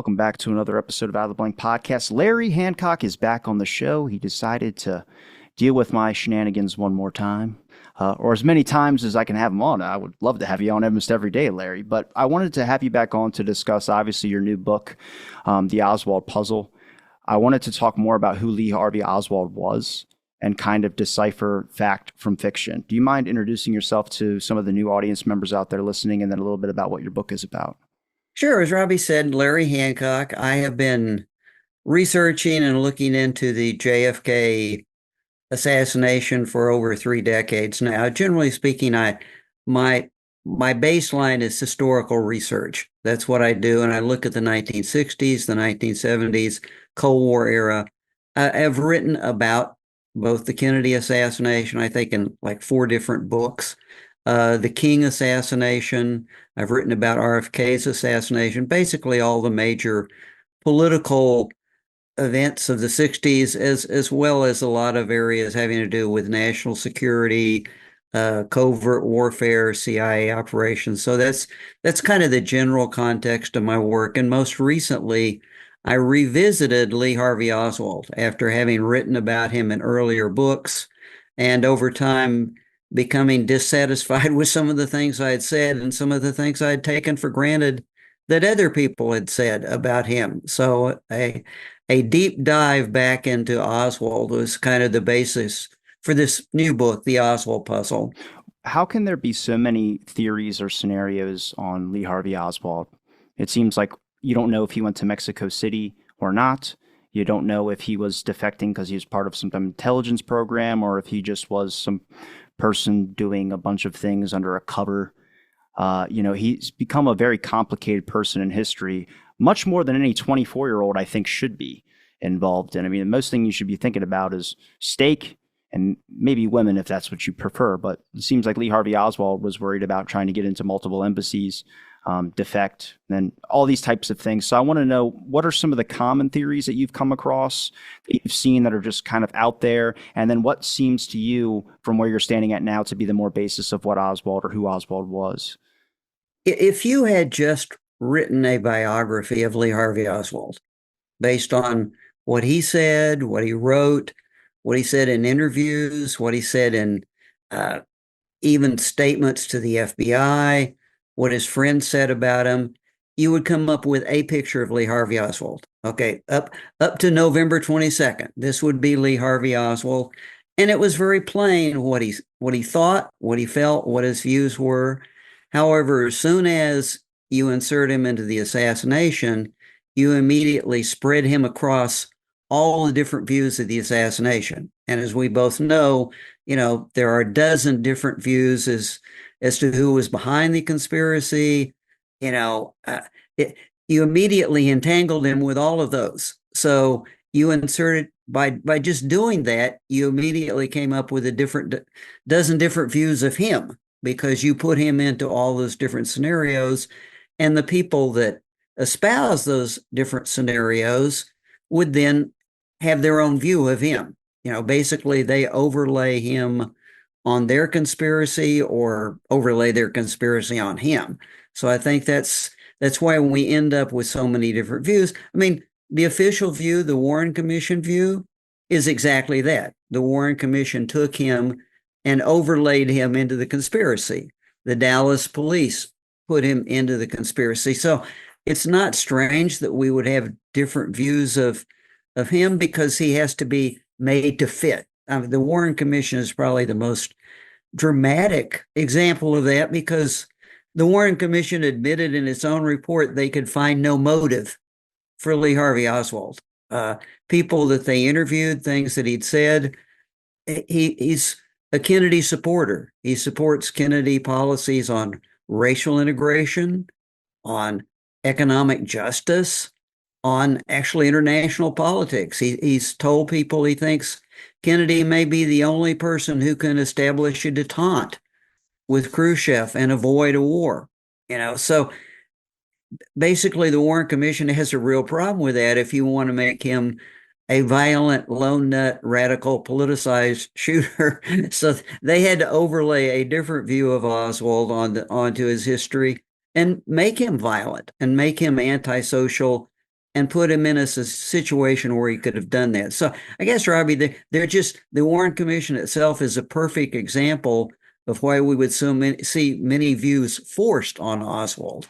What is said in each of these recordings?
Welcome back to another episode of Out of the Blank Podcast. Larry Hancock is back on the show. He decided to deal with my shenanigans one more time, or as many times as I can have him on. I would love to have you on almost every day, Larry. But I wanted to have you back on to discuss, obviously, your new book, The Oswald Puzzle. I wanted to talk more about who Lee Harvey Oswald was and kind of decipher fact from fiction. Do you mind introducing yourself to some of the new audience members out there listening, and then a little bit about what your book is about? Sure. As Robbie said, Larry Hancock. I have been researching and looking into the JFK assassination for over 3 decades now. Generally speaking, my my baseline is historical research. That's what I do, and I look at the 1960s, the 1970s, Cold War era. I've written about both the Kennedy assassination, I think, in like 4 different books. The King assassination. I've written about RFK's assassination, basically all the major political events of the 60s, as well as a lot of areas having to do with national security, covert warfare, CIA operations. So that's kind of the general context of my work. And most recently, I revisited Lee Harvey Oswald after having written about him in earlier books, and over time becoming dissatisfied with some of the things I had said and some of the things I had taken for granted that other people had said about him. So a deep dive back into Oswald was kind of the basis for this new book, The Oswald Puzzle. How can there be so many theories or scenarios on Lee Harvey Oswald? It seems like you don't know if he went to Mexico City or not. You don't know if he was defecting because he was part of some intelligence program, or if he just was some person doing a bunch of things under a cover. He's become a very complicated person in history, much more than any 24-year-old, I think, should be involved in. I mean, the most thing you should be thinking about is steak and maybe women, if that's what you prefer. But it seems like Lee Harvey Oswald was worried about trying to get into multiple embassies, defect, and all these types of things. So I want to know, what are some of the common theories that you've come across, that you've seen, that are just kind of out there? And then what seems to you, from where you're standing at now, to be the more basis of what Oswald or who Oswald was? If you had just written a biography of Lee Harvey Oswald based on what he said, what he wrote, what he said in interviews, what he said in uh, even statements to the FBI, what his friends said about him, you would come up with a picture of Lee Harvey Oswald. Okay, up to November 22nd, this would be Lee Harvey Oswald, and it was very plain what he thought, what he felt, what his views were. However, as soon as you insert him into the assassination, you immediately spread him across all the different views of the assassination. And as we both know, there are a dozen different views as to who was behind the conspiracy. You know, uh, you immediately entangled him with all of those. So you inserted by just doing that, you immediately came up with a dozen different views of him, because you put him into all those different scenarios, and the people that espouse those different scenarios would then have their own view of him. Basically they overlay him on their conspiracy or overlay their conspiracy on him. So I think that's why we end up with so many different views. I mean, the official view, the Warren Commission view, is exactly that. The Warren Commission took him and overlaid him into the conspiracy. The Dallas police put him into the conspiracy. So it's not strange that we would have different views of him, because he has to be made to fit. The Warren Commission is probably the most dramatic example of that, because the Warren Commission admitted in its own report they could find no motive for Lee Harvey Oswald. People that they interviewed, things that he'd said, he's a Kennedy supporter. He supports Kennedy policies on racial integration, on economic justice, on actually international politics. He's told people he thinks Kennedy may be the only person who can establish a detente with Khrushchev and avoid a war. So basically the Warren Commission has a real problem with that if you want to make him a violent, lone nut, radical, politicized shooter. So they had to overlay a different view of Oswald onto his history and make him violent and make him antisocial and put him in a situation where he could have done that. So I guess, Robbie, they're just the Warren Commission itself is a perfect example of why we would see many views forced on Oswald.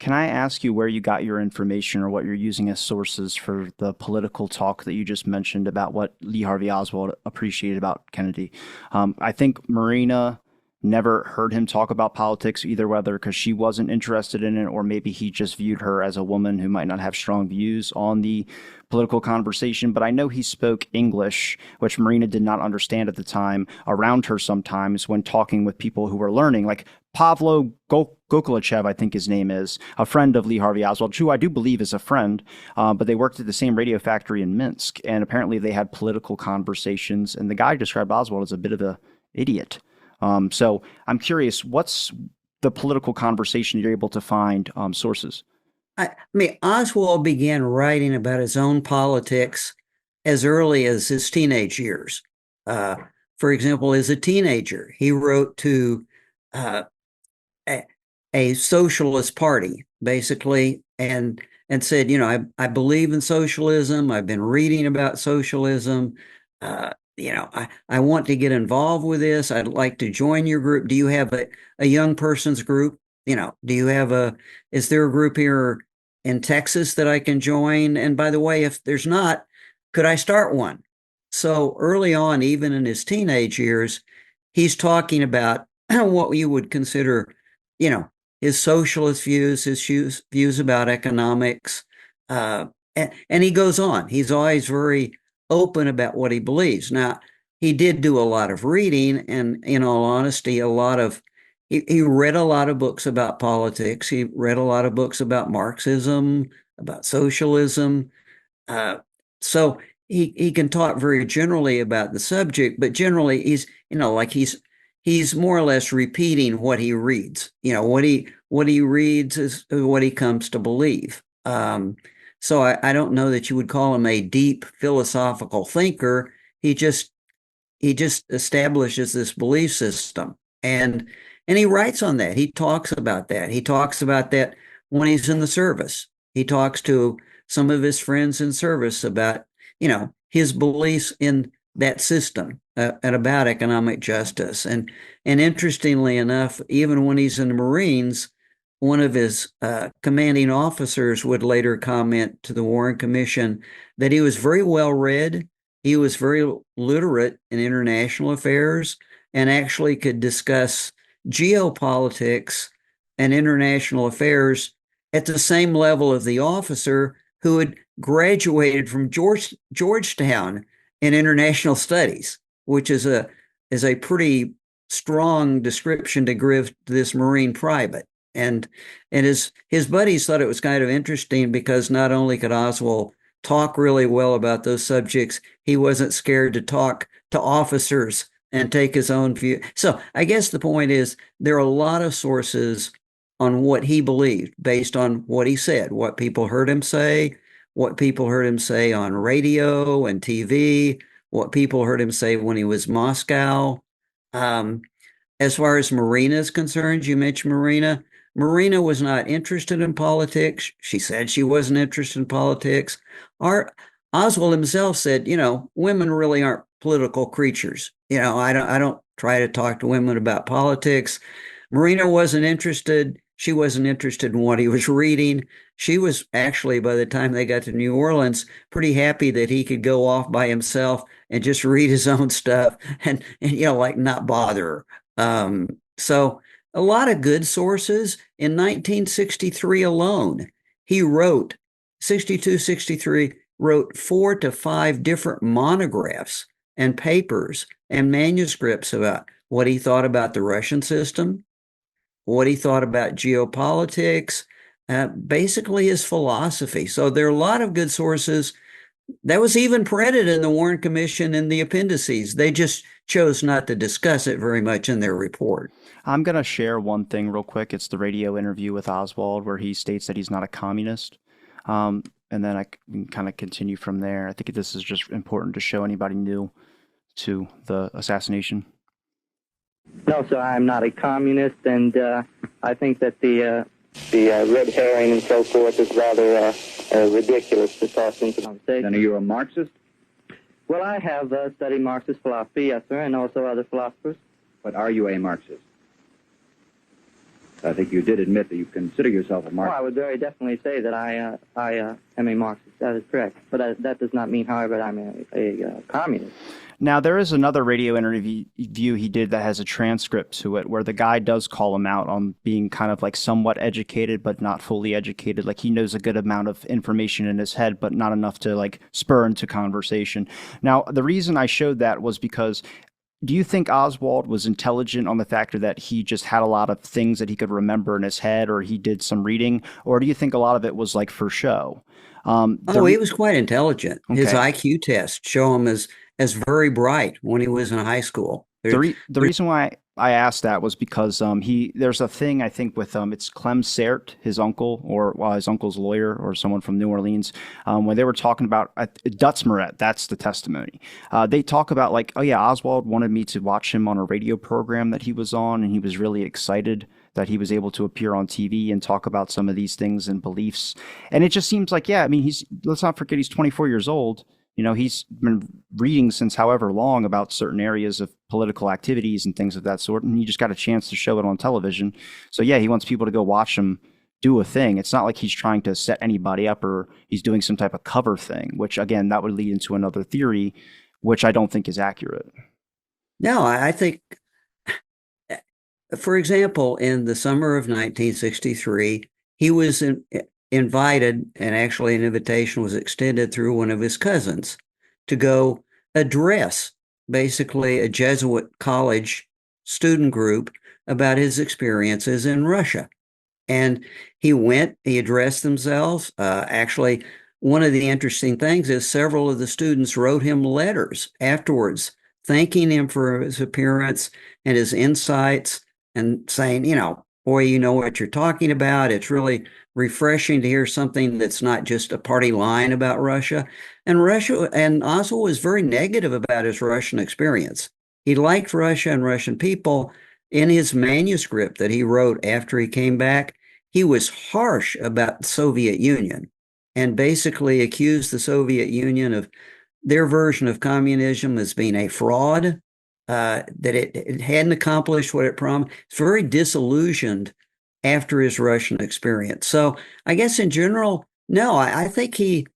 Can I ask you where you got your information or what you're using as sources for the political talk that you just mentioned about what Lee Harvey Oswald appreciated about Kennedy? I think Marina never heard him talk about politics either, whether because she wasn't interested in it or maybe he just viewed her as a woman who might not have strong views on the political conversation. But I know he spoke English, which Marina did not understand at the time, around her sometimes when talking with people who were learning, like Pavlo Gokulachev, I think his name is, a friend of Lee Harvey Oswald, who I do believe is a friend, but they worked at the same radio factory in Minsk, and apparently they had political conversations, and the guy described Oswald as a bit of an idiot. So I'm curious, what's the political conversation you're able to find sources? I mean, Oswald began writing about his own politics as early as his teenage years. Uh, for example, as a teenager, he wrote to uh, a socialist party, basically, and said, I believe in socialism. I've been reading about socialism. I want to get involved with this. I'd like to join your group. Do you have a young person's group? Is there a group here in Texas that I can join? And by the way, if there's not, could I start one? So early on, even in his teenage years, he's talking about what you would consider, you know, his socialist views, his views about economics. And he goes on. He's always very open about what he believes. Now, he did do a lot of reading, and in all honesty, he read a lot of books about politics. He read a lot of books about Marxism, about socialism. Uh, so he can talk very generally about the subject, but generally he's more or less repeating what he reads. What he reads is what he comes to believe. So I don't know that you would call him a deep philosophical thinker. He just establishes this belief system, and he writes on that. He talks about that. He talks about that when he's in the service. He talks to some of his friends in service about his beliefs in that system and about economic justice. And interestingly enough, even when he's in the Marines, one of his commanding officers would later comment to the Warren Commission that he was very well read. He was very literate in international affairs and actually could discuss geopolitics and international affairs at the same level of the officer who had graduated from Georgetown in international studies, which is a pretty strong description to give to this Marine private. And his buddies thought it was kind of interesting because not only could Oswald talk really well about those subjects, he wasn't scared to talk to officers and take his own view. So I guess the point is there are a lot of sources on what he believed based on what he said, what people heard him say, what people heard him say on radio and TV, what people heard him say when he was in Moscow. As far as Marina is concerned, you mentioned Marina. Marina was not interested in politics. She said she wasn't interested in politics. Oswald himself said, women really aren't political creatures. I don't try to talk to women about politics. Marina wasn't interested. She wasn't interested in what he was reading. She was actually, by the time they got to New Orleans, pretty happy that he could go off by himself and just read his own stuff and like not bother her. So a lot of good sources. In 1963 alone, he wrote 62, 63, wrote 4 to 5 different monographs and papers and manuscripts about what he thought about the Russian system, what he thought about geopolitics, basically his philosophy. So there are a lot of good sources. That was even printed in the Warren Commission in the appendices. They just chose not to discuss it very much in their report. I'm going to share one thing real quick. It's the radio interview with Oswald where he states that he's not a communist. And then I can kind of continue from there. I think this is just important to show anybody new to the assassination. No, sir, I'm not a communist, and I think that the red herring and so forth is rather ridiculous to toss into conversation. Then are you a Marxist? Well, I have studied Marxist philosophy, yes, sir, and also other philosophers. But are you a Marxist? I think you did admit that you consider yourself a Oh, Marxist. I would very definitely say that I am a Marxist. That is correct. But that does not mean, however, that I'm a communist. Now, there is another radio interview he did that has a transcript to it where the guy does call him out on being kind of like somewhat educated, but not fully educated. Like he knows a good amount of information in his head, but not enough to like spur into conversation. Now, the reason I showed that was because do you think Oswald was intelligent on the factor that he just had a lot of things that he could remember in his head or he did some reading? Or do you think a lot of it was like for show? He was quite intelligent. Okay. His IQ tests show him as very bright when he was in high school. The reason why I asked that was because there's a thing I think with it's Clem Sert, his uncle, or his uncle's lawyer, or someone from New Orleans, when they were talking about Dutzmaret, that's the testimony. They talk about like, oh yeah, Oswald wanted me to watch him on a radio program that he was on, and he was really excited that he was able to appear on TV and talk about some of these things and beliefs. And it just seems like, yeah, I mean, let's not forget he's 24 years old. You know, he's been reading since however long about certain areas of political activities and things of that sort, and he just got a chance to show it on television. So yeah, he wants people to go watch him do a thing. It's not like he's trying to set anybody up or he's doing some type of cover thing, which again, that would lead into another theory, which I don't think is accurate. No, I think, for example, in the summer of 1963, he was invited, and actually an invitation was extended through one of his cousins to go address basically a Jesuit college student group about his experiences in Russia. And he went, he addressed themselves. Actually, one of the interesting things is several of the students wrote him letters afterwards, thanking him for his appearance and his insights and saying, you know, boy, you know what you're talking about. It's really refreshing to hear something that's not just a party line about Russia. And Oswald was very negative about his Russian experience. He liked Russia and Russian people. In his manuscript that he wrote after he came back, he was harsh about the Soviet Union and basically accused the Soviet Union of their version of communism as being a fraud, that it hadn't accomplished what it promised. It's very disillusioned after his Russian experience. So I guess in general, no, I think he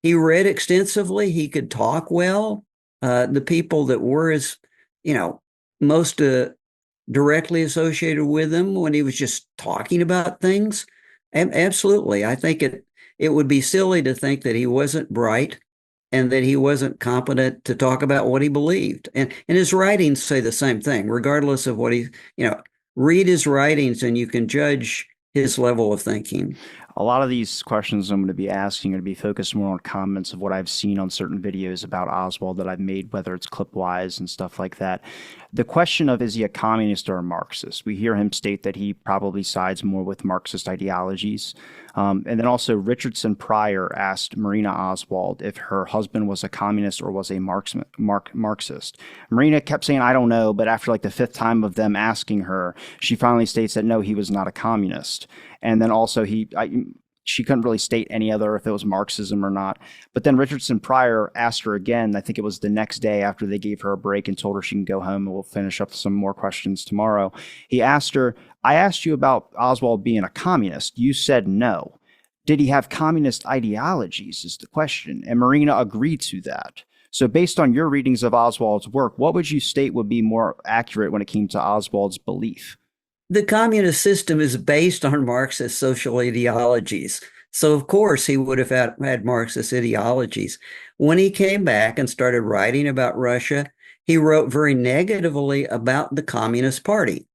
read extensively. He could talk well. The people that were his, you know, most directly associated with him when he was just talking about things. Absolutely. I think it would be silly to think that he wasn't bright and that he wasn't competent to talk about what he believed. And his writings say the same thing, regardless of what read his writings and you can judge his level of thinking. A lot of these questions I'm going to be asking are going to be focused more on comments of what I've seen on certain videos about Oswald that I've made, whether it's clip-wise and stuff like that. The question of is he a communist or a Marxist? We hear him state that he probably sides more with Marxist ideologies. And then also Richardson Pryor asked Marina Oswald if her husband was a communist or was a Marxist. Marina kept saying, I don't know, but after like the fifth time of them asking her, she finally states that no, he was not a communist. And then also she couldn't really state any other if it was Marxism or not. But then Richardson Pryor asked her again, I think it was the next day after they gave her a break and told her she can go home and we'll finish up some more questions tomorrow. He asked her, I asked you about Oswald being a communist. You said no. Did he have communist ideologies is the question. And Marina agreed to that. So based on your readings of Oswald's work, what would you state would be more accurate when it came to Oswald's belief? The communist system is based on Marxist social ideologies. So, of course, he would have had Marxist ideologies. When he came back and started writing about Russia, he wrote very negatively about the Communist Party.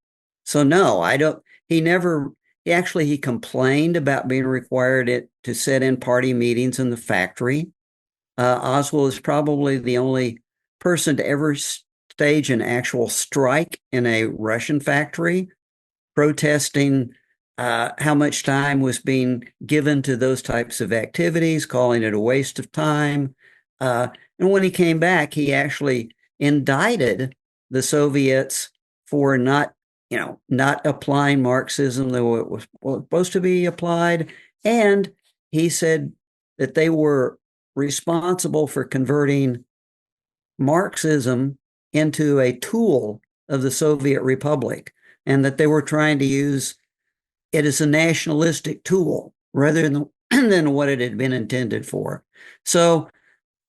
So, no, he complained about being required to sit in party meetings in the factory. Oswald is probably the only person to ever stage an actual strike in a Russian factory, protesting how much time was being given to those types of activities, calling it a waste of time. And when he came back, he actually indicted the Soviets for not applying Marxism the way it was supposed to be applied. And he said that they were responsible for converting Marxism into a tool of the Soviet Republic, and that they were trying to use it as a nationalistic tool rather than what it had been intended for. So,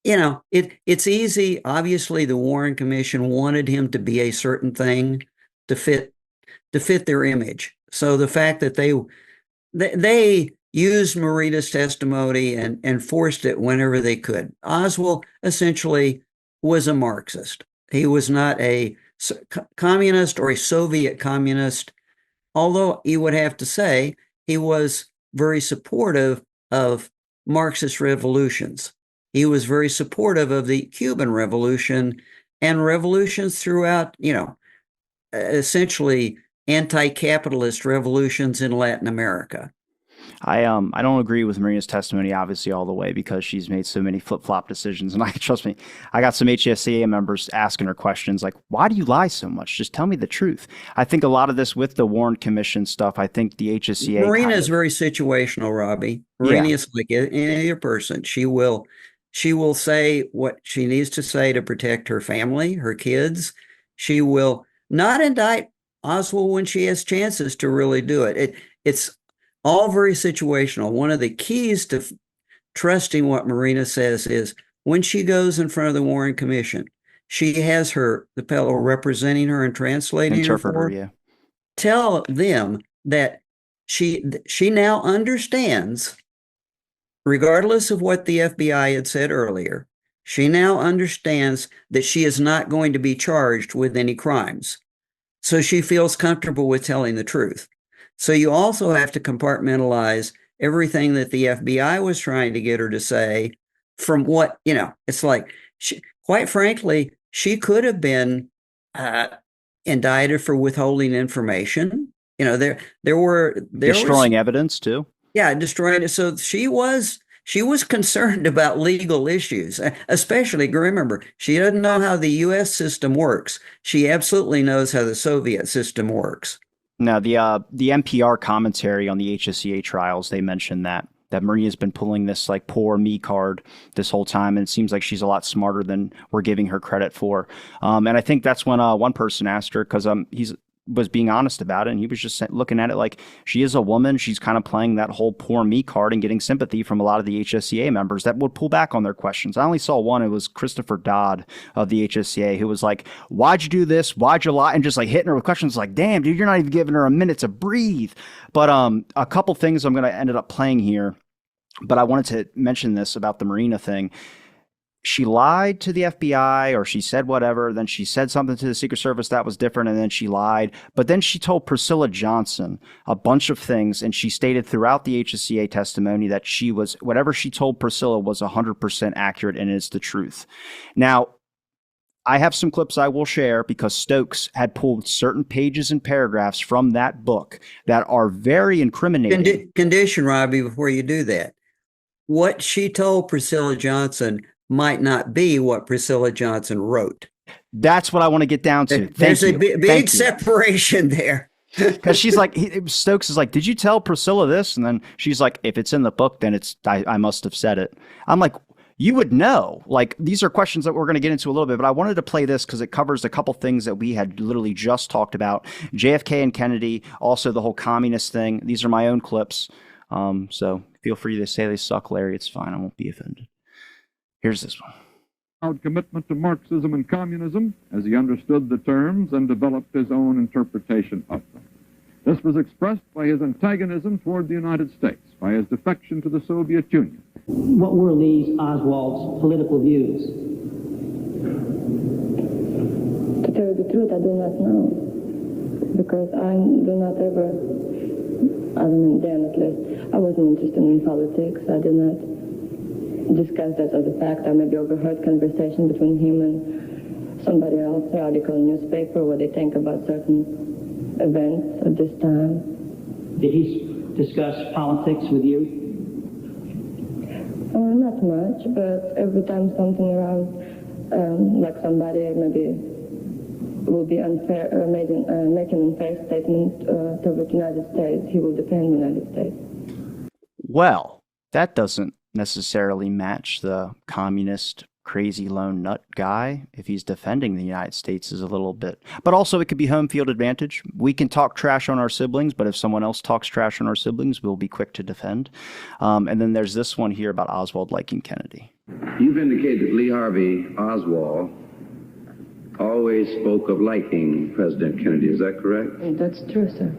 it's easy. Obviously, the Warren Commission wanted him to be a certain thing to fit their image. So the fact that they used Marina's testimony and forced it whenever they could. Oswald essentially was a Marxist. He was not a communist or a Soviet communist, although you would have to say he was very supportive of Marxist revolutions. He was very supportive of the Cuban Revolution and revolutions throughout, essentially anti-capitalist revolutions in Latin America. I don't agree with Marina's testimony obviously all the way because she's made so many flip-flop decisions, and trust me, I got some HSCA members asking her questions like, why do you lie so much? Just tell me the truth. I think a lot of this with the Warren Commission stuff, I think the HSCA Marina is very situational, Robbie. Marina is like any other person. She will say what she needs to say to protect her family, her kids. She will not indict Oswald when she has chances to really do it. It's all very situational. One of the keys to trusting what Marina says is when she goes in front of the Warren Commission, she has the fellow representing her and translating interpreter, her. Tell them that she now understands, regardless of what the FBI had said earlier, she now understands that she is not going to be charged with any crimes. So she feels comfortable with telling the truth. So you also have to compartmentalize everything that the FBI was trying to get her to say from what, it's like, quite frankly, she could have been indicted for withholding information. There were destroying evidence too. Yeah, destroying it. So she was concerned about legal issues, especially, remember, she doesn't know how the U.S. system works. She absolutely knows how the Soviet system works. Now, the NPR commentary on the HSCA trials, they mentioned that Marina's been pulling this like poor me card this whole time, and it seems like she's a lot smarter than we're giving her credit for. And I think that's when one person asked her, because he was being honest about it, and he was just looking at it like she is a woman. She's kind of playing that whole poor me card and getting sympathy from a lot of the HSCA members that would pull back on their questions. I only saw one. It was Christopher Dodd of the HSCA, who was like, why'd you do this? Why'd you lie? And just like hitting her with questions like, damn, dude, you're not even giving her a minute to breathe. But a couple things I'm going to end up playing here, but I wanted to mention this about the Marina thing. She lied to the FBI, or she said whatever, then she said something to the Secret Service that was different, and then she lied. But then she told Priscilla Johnson a bunch of things, and she stated throughout the HSCA testimony that whatever she told Priscilla was 100% accurate, and it's the truth. Now, I have some clips I will share because Stokes had pulled certain pages and paragraphs from that book that are very incriminating. Condition, Robbie, before you do that. What she told Priscilla Johnson might not be what Priscilla Johnson wrote. That's what I want to get down to. There's a big separation there. Because she's like, Stokes is like, did you tell Priscilla this? And then she's like, if it's in the book, then I must have said it. I'm like, you would know. Like, these are questions that we're going to get into a little bit, but I wanted to play this because it covers a couple things that we had literally just talked about. JFK and Kennedy, also the whole communist thing. These are my own clips. So feel free to say they suck, Larry. It's fine. I won't be offended. Here's this one. Our commitment to Marxism and communism as he understood the terms and developed his own interpretation of them. This was expressed by his antagonism toward the United States, by his defection to the Soviet Union. What were Lee Oswald's political views? To tell you the truth, I do not know. Because I do not ever, other than then at least, I wasn't interested in politics. I did not discuss that as a fact. I maybe overheard conversation between him and somebody else, an article in the newspaper, what they think about certain events at this time. Did he discuss politics with you? Not much, but every time something around, like somebody maybe will be unfair, make an unfair statement toward the United States, he will defend the United States. Well, that doesn't necessarily match the communist crazy lone nut guy if he's defending the United States is a little bit. But also it could be home field advantage. We can talk trash on our siblings, but if someone else talks trash on our siblings, we'll be quick to defend. And then there's this one here about Oswald liking Kennedy. You've indicated that Lee Harvey Oswald always spoke of liking President Kennedy. Is that correct? That's true, sir.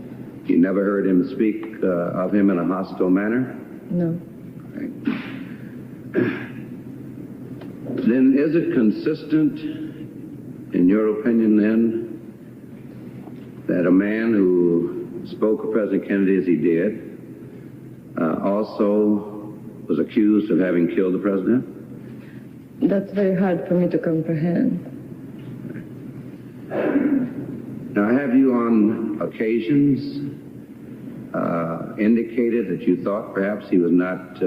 You never heard him speak of him in a hostile manner? No. Then is it consistent, in your opinion then, that a man who spoke of President Kennedy as he did also was accused of having killed the president? That's very hard for me to comprehend. Now, have you on occasions indicated that you thought perhaps he was not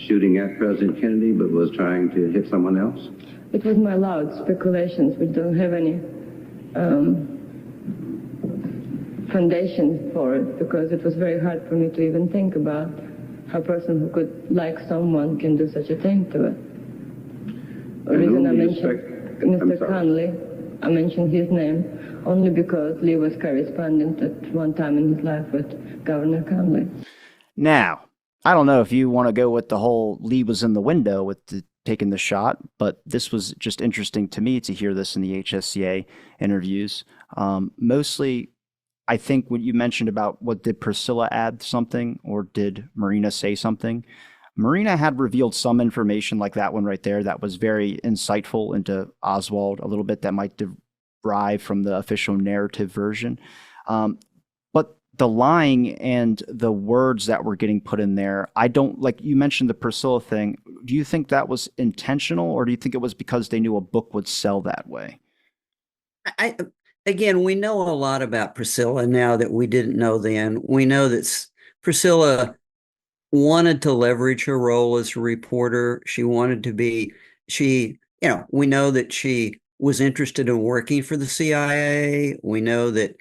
shooting at President Kennedy but was trying to hit someone else? It was my loud speculations, which don't have any foundations for it, because it was very hard for me to even think about how a person who could like someone can do such a thing to it. The reason I mentioned Mr. Conley, I mentioned his name only because Lee was correspondent at one time in his life with Governor Conley. Now, I don't know if you want to go with the whole Lee was in the window with taking the shot, but this was just interesting to me to hear this in the HSCA interviews. Mostly, I think what you mentioned about what did Priscilla add something or did Marina say something? Marina had revealed some information like that one right there that was very insightful into Oswald a little bit that might derive from the official narrative version. But the lying and the words that were getting put in there, I don't, like you mentioned the Priscilla thing. Do you think that was intentional, or do you think it was because they knew a book would sell that way? Again, we know a lot about Priscilla now that we didn't know then. We know that Priscilla wanted to leverage her role as a reporter. She wanted to be, we know that she was interested in working for the CIA. We know that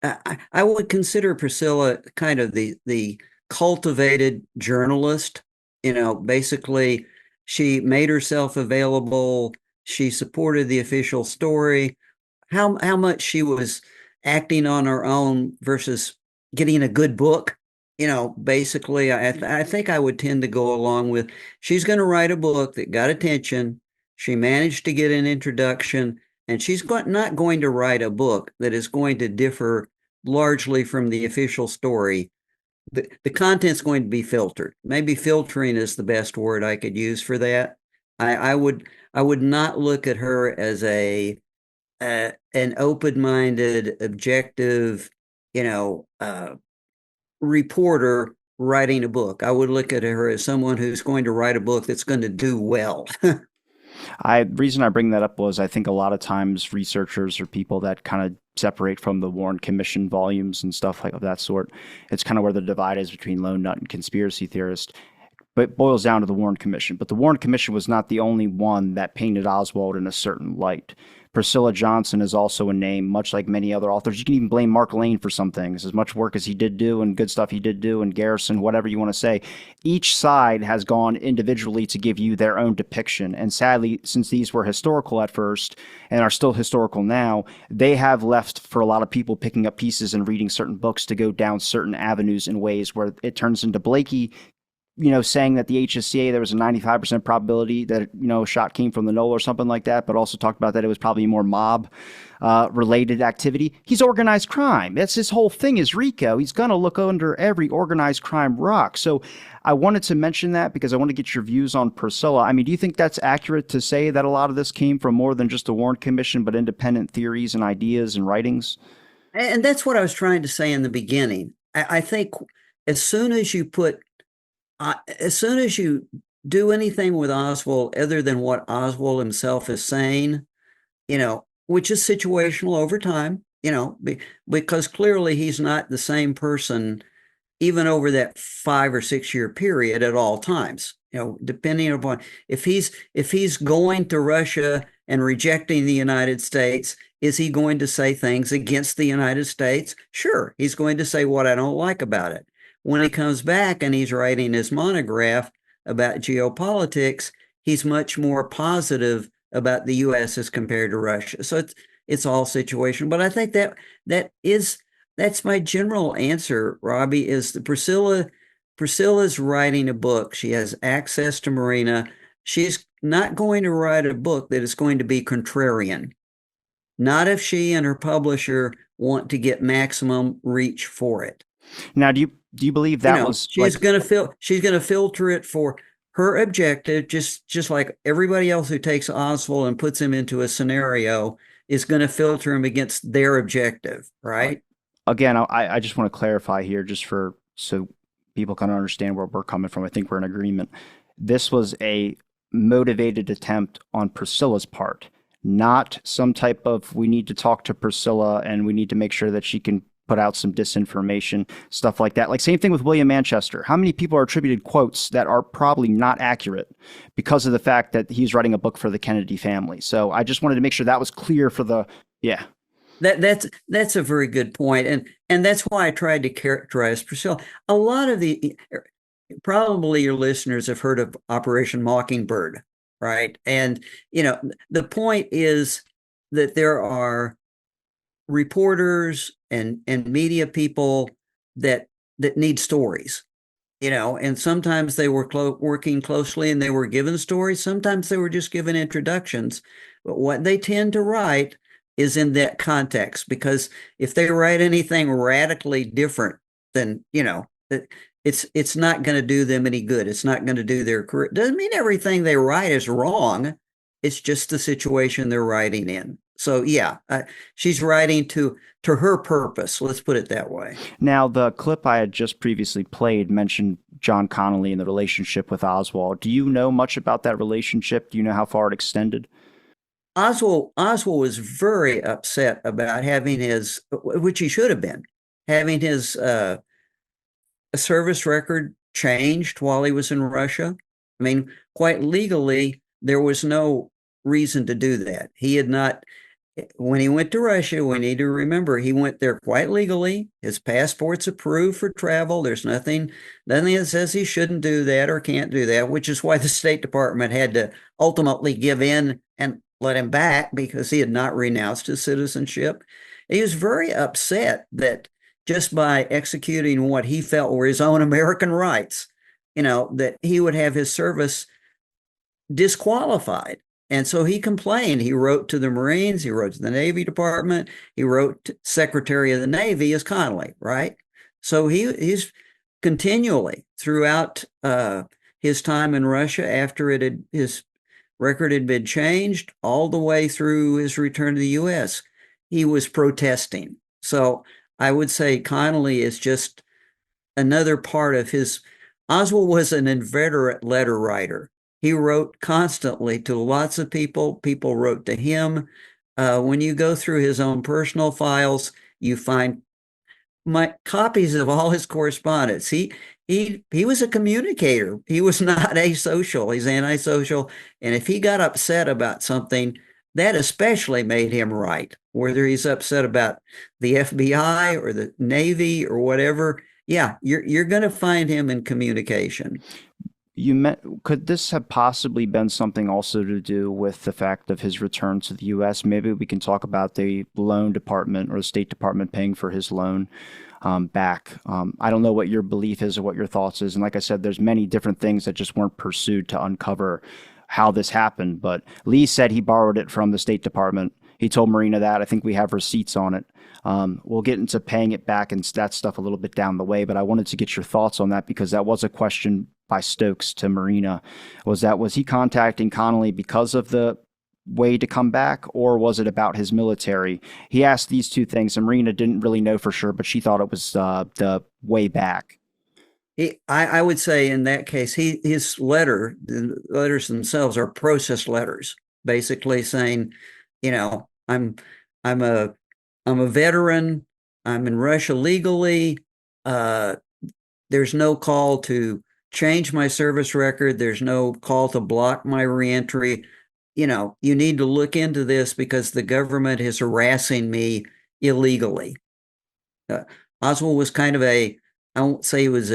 I would consider Priscilla kind of the cultivated journalist. Basically, she made herself available. She supported the official story. How much she was acting on her own versus getting a good book, basically, I think I would tend to go along with she's going to write a book that got attention. She managed to get an introduction, and she's not going to write a book that is going to differ largely from the official story. The content's going to be filtered. Maybe filtering is the best word I could use for that. I would not look at her as an open-minded, objective, reporter writing a book. I would look at her as someone who's going to write a book that's going to do well. The reason I bring that up was I think a lot of times researchers or people that kind of separate from the Warren Commission volumes and stuff like of that sort, it's kind of where the divide is between lone nut and conspiracy theorist. But it boils down to the Warren Commission. But the Warren Commission was not the only one that painted Oswald in a certain light. Priscilla Johnson is also a name, much like many other authors. You can even blame Mark Lane for some things, as much work as he did do and good stuff he did do, and Garrison, whatever you want to say. Each side has gone individually to give you their own depiction. And sadly, since these were historical at first and are still historical now, they have left for a lot of people picking up pieces and reading certain books to go down certain avenues in ways where it turns into Blakey saying that the HSCA, there was a 95% probability that, a shot came from the knoll or something like that, but also talked about that it was probably more mob related activity. He's organized crime. That's his whole thing is RICO. He's going to look under every organized crime rock. So I wanted to mention that because I want to get your views on Priscilla. I mean, do you think that's accurate to say that a lot of this came from more than just the Warren Commission, but independent theories and ideas and writings? And that's what I was trying to say in the beginning. I think as soon as you do anything with Oswald other than what Oswald himself is saying, which is situational over time, because clearly he's not the same person even over that 5 or 6 year period at all times, depending upon if he's going to Russia and rejecting the United States, is he going to say things against the United States? Sure, he's going to say what I don't like about it. When he comes back and he's writing his monograph, about geopolitics, he's much more positive about the U.S. as compared to Russia. So it's all situational. But I think that's my general answer, Robbie, is the Priscilla's writing a book. She has access to Marina. She's not going to write a book that is going to be contrarian. Not if she and her publisher want to get maximum reach for it. Now, do you believe that was she's going to filter it for her objective, just like everybody else who takes Oswald and puts him into a scenario is going to filter him against their objective, right? Again, I just want to clarify here, just so people can understand where we're coming from. I think we're in agreement. This was a motivated attempt on Priscilla's part, not some type of, we need to talk to Priscilla and we need to make sure that she can put out some disinformation, stuff like that. Like same thing with William Manchester. How many people are attributed quotes that are probably not accurate because of the fact that he's writing a book for the Kennedy family? So I just wanted to make sure that was clear for the, yeah. That's a very good point. And that's why I tried to characterize Priscilla. A lot of probably your listeners have heard of Operation Mockingbird, right? And, the point is that there are reporters and media people that need stories, and sometimes they were working closely and they were given stories. Sometimes they were just given introductions. But what they tend to write is in that context, because if they write anything radically different, then, it's not going to do them any good. It's not going to do their career. Doesn't mean everything they write is wrong. It's just the situation they're writing in. So yeah, she's writing to her purpose. Let's put it that way. Now, the clip I had just previously played mentioned John Connolly and the relationship with Oswald. Do you know much about that relationship? Do you know how far it extended? Oswald was very upset about having his, which he should have been, having his service record changed while he was in Russia. I mean, quite legally, there was no reason to do that. He had not, when he went to Russia, we need to remember he went there quite legally. His passport's approved for travel. There's nothing that says he shouldn't do that or can't do that, which is why the State Department had to ultimately give in and let him back, because he had not renounced his citizenship. He was very upset that just by executing what he felt were his own American rights, that he would have his service disqualified. And so he complained. He wrote to the Marines, he wrote to the Navy Department, he wrote to Secretary of the Navy as Connolly, right? So he's continually throughout his time in Russia, after his record had been changed, all the way through his return to the U.S., he was protesting. So I would say Connolly is just another part of his. Oswald was an inveterate letter writer. He wrote constantly to lots of people. People wrote to him. When you go through his own personal files, you find copies of all his correspondence. He was a communicator. He was not asocial. He's antisocial. And if he got upset about something, that especially made him write. Whether he's upset about the FBI or the Navy or whatever, yeah, you're going to find him in communication. Could this have possibly been something also to do with the fact of his return to the U.S.? Maybe we can talk about the loan department or the State Department paying for his loan back. I don't know what your belief is or what your thoughts is. And like I said, there's many different things that just weren't pursued to uncover how this happened. But Lee said he borrowed it from the State Department. He told Marina that. I think we have receipts on it. We'll get into paying it back and that stuff a little bit down the way. But I wanted to get your thoughts on that, because that was a question by Stokes to Marina. Was he contacting Connolly because of the way to come back, or was it about his military? He asked these two things, and Marina didn't really know for sure, but she thought it was the way back. I would say in that case, the letters themselves are process letters, basically saying, I'm a veteran. I'm in Russia legally. There's no call to change my service record. There's no call to block my reentry. You need to look into this because the government is harassing me illegally. Oswald was kind of I won't say he was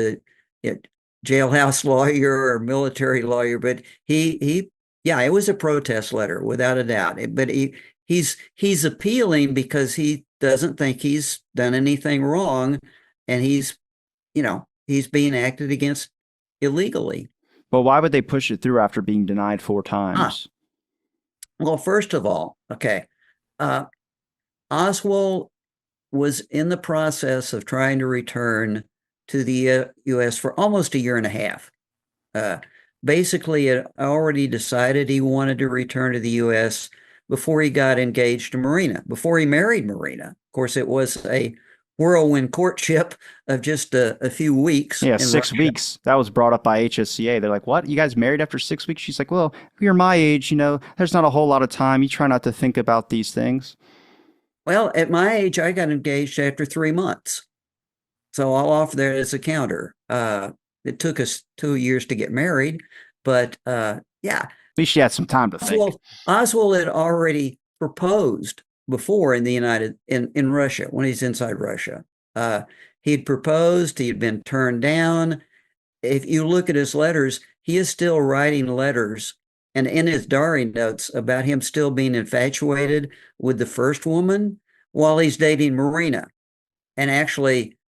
jailhouse lawyer or military lawyer, but yeah, it was a protest letter without a doubt. But he's appealing because he doesn't think he's done anything wrong, and he's being acted against illegally. But why would they push it through after being denied 4 Ah, times? well, first of all, okay, uh, Oswald was in the process of trying to return to the U.S. for almost a year and a half. Uh, Basically, had already decided he wanted to return to the U.S. before he got engaged to Marina, before he married Marina. Of course, it was a whirlwind courtship of just a few weeks. Yeah, in 6 Russia. weeks. That was brought up by HSCA. They're like, "What? You guys married after 6 weeks?" She's like, "Well, if you're my age, there's not a whole lot of time. You try not to think about these things." Well, at my age, I got engaged after 3 months. So I'll offer that as a counter. It took us 2 years to get married, but yeah, At least you had some time to think. Oswald had already proposed before in Russia when he's inside Russia. He'd proposed, he'd been turned down. If you look at his letters, he is still writing letters and in his diary notes about him still being infatuated with the first woman while he's dating Marina. And actually,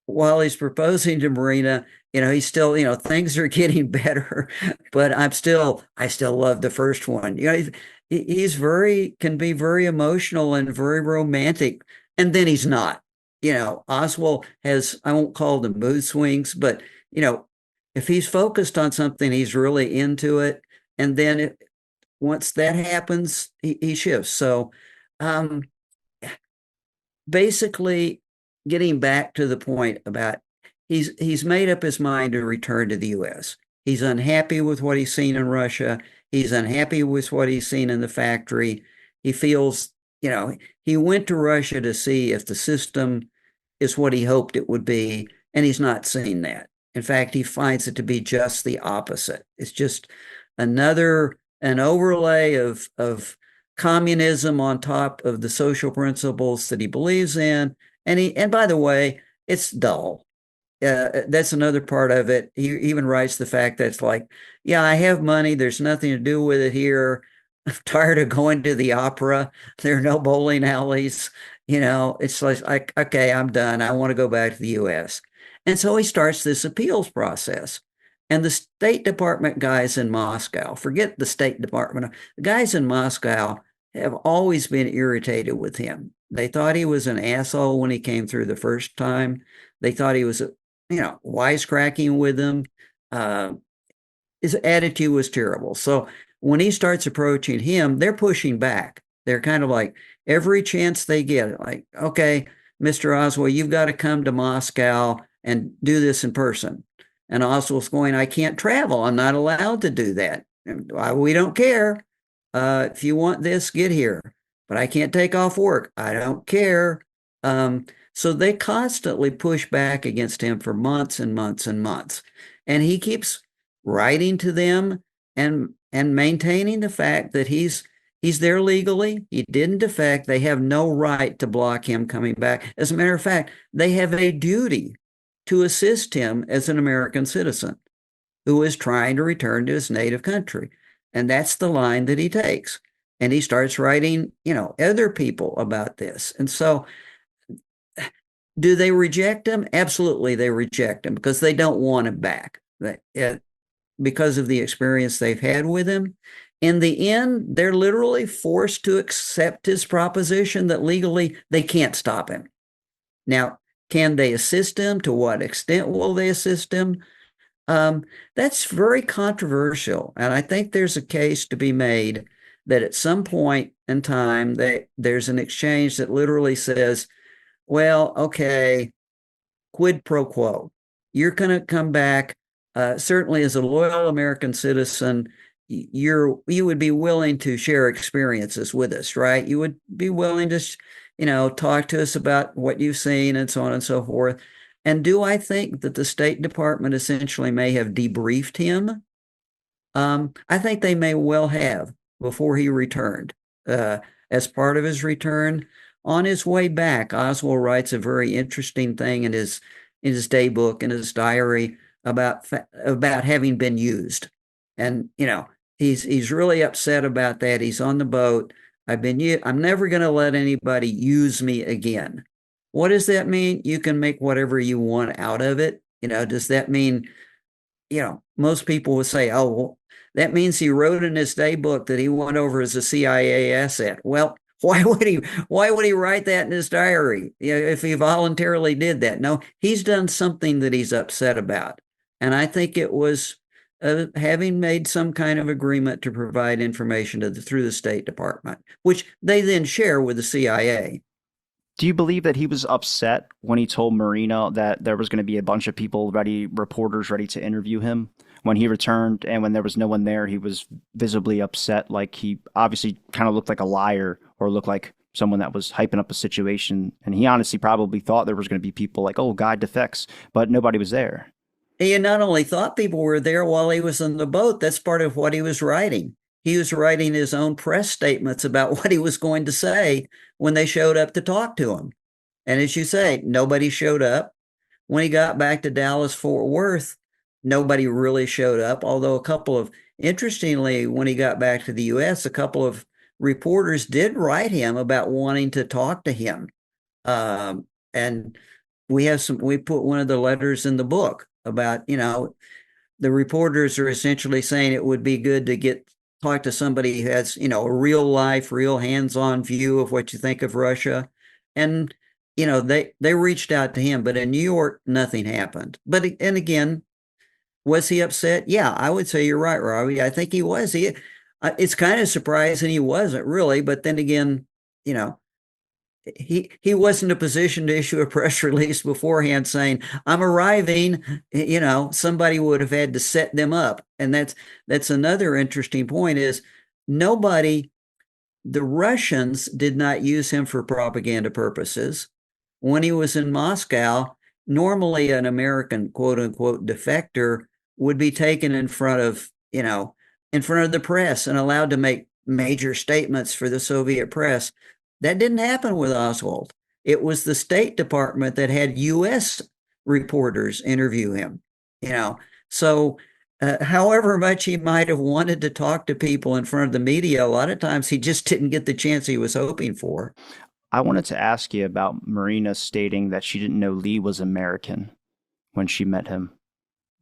while he's proposing to Marina, he's still, things are getting better, but I still love the first one. He's can be very emotional and very romantic, and then he's not. Oswald has, I won't call them mood swings, but if he's focused on something, he's really into it, and then once that happens, he shifts. So, um, basically, getting back to the point about he's made up his mind to return to the U.S. He's unhappy with what he's seen in Russia. He's unhappy with what he's seen in the factory. He feels, he went to Russia to see if the system is what he hoped it would be, and he's not seen that. In fact, he finds it to be just the opposite. It's just an overlay of communism on top of the social principles that he believes in. And by the way, it's dull. That's another part of it. He even writes the fact that it's like, yeah, I have money. There's nothing to do with it here. I'm tired of going to the opera. There are no bowling alleys. It's like, okay, I'm done. I want to go back to the U.S. And so he starts this appeals process. And the State Department guys in Moscow, forget the State Department, the guys in Moscow have always been irritated with him. They thought he was an asshole when he came through the first time. They thought he was, wisecracking with them. His attitude was terrible. So when he starts approaching him, they're pushing back. They're kind of like, every chance they get, like, okay, Mr. Oswald, you've got to come to Moscow and do this in person. And Oswald's going, I can't travel. I'm not allowed to do that. We don't care. If you want this, get here. But I can't take off work. I don't care. So they constantly push back against him for months and months and months. And he keeps writing to them and maintaining the fact that he's there legally. He didn't defect. They have no right to block him coming back. As a matter of fact, they have a duty to assist him as an American citizen who is trying to return to his native country. And that's the line that he takes. And he starts writing, other people about this. And so do they reject him? Absolutely, they reject him because they don't want him back because of the experience they've had with him. In the end, they're literally forced to accept his proposition that legally they can't stop him. Now, can they assist him? To what extent will they assist him? That's very controversial. And I think there's a case to be made that at some point in time, there's an exchange that literally says, well, okay, quid pro quo. You're going to come back. Certainly as a loyal American citizen, you would be willing to share experiences with us, right? You would be willing to, talk to us about what you've seen and so on and so forth. And do I think that the State Department essentially may have debriefed him? I think they may well have before he returned. As part of his return, on his way back, Oswald writes a very interesting thing in his day book, in his diary, about having been used. And, he's really upset about that. He's on the boat. I'm never going to let anybody use me again. What does that mean? You can make whatever you want out of it. Does that mean, most people would say, oh, well, that means he wrote in his day book that he went over as a CIA asset. Well, why would he write that in his diary if he voluntarily did that? No, he's done something that he's upset about. And I think it was having made some kind of agreement to provide information through the State Department, which they then share with the CIA. Do you believe that he was upset when he told Marina that there was going to be a bunch of people reporters ready to interview him when he returned, and when there was no one there, he was visibly upset, like he obviously kind of looked like a liar or looked like someone that was hyping up a situation, and he honestly probably thought there was going to be people like, oh, guy defects, but nobody was there. He not only thought people were there while he was on the boat, that's part of what he was writing. He was writing his own press statements about what he was going to say when they showed up to talk to him. And as you say, nobody showed up. When he got back to Dallas, Fort Worth, nobody really showed up. Although interestingly, when he got back to the U.S., a couple of reporters did write him about wanting to talk to him. And we put one of the letters in the book about, the reporters are essentially saying it would be good to talk to somebody who has, a real life, real hands-on view of what you think of Russia. And, they reached out to him, but in New York, nothing happened. And again, was he upset? Yeah, I would say you're right, Robbie. I think he was. It's kind of surprising he wasn't really, but then again, he wasn't in a position to issue a press release beforehand saying, I'm arriving. Somebody would have had to set them up. And that's another interesting point is the Russians did not use him for propaganda purposes. When he was in Moscow, normally an American quote unquote defector would be taken in front of the press and allowed to make major statements for the Soviet press. That didn't happen with Oswald. It was the State Department that had U.S. reporters interview him. So however much he might have wanted to talk to people in front of the media, a lot of times he just didn't get the chance he was hoping for. I wanted to ask you about Marina stating that she didn't know Lee was American when she met him.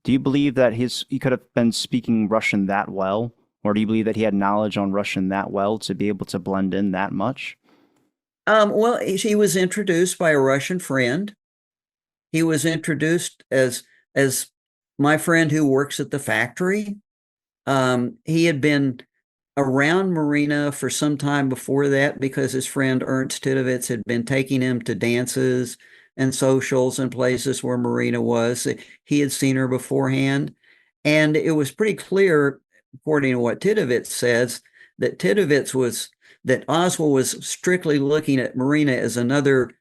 Do you believe that he could have been speaking Russian that well? Or do you believe that he had knowledge on Russian that well to be able to blend in that much? Well, he was introduced by a Russian friend. He was introduced as my friend who works at the factory. He had been around Marina for some time before that because his friend Ernst Titovitz had been taking him to dances and socials and places where Marina was. He had seen her beforehand. And it was pretty clear, according to what Titovitz says, that Oswald was strictly looking at Marina as another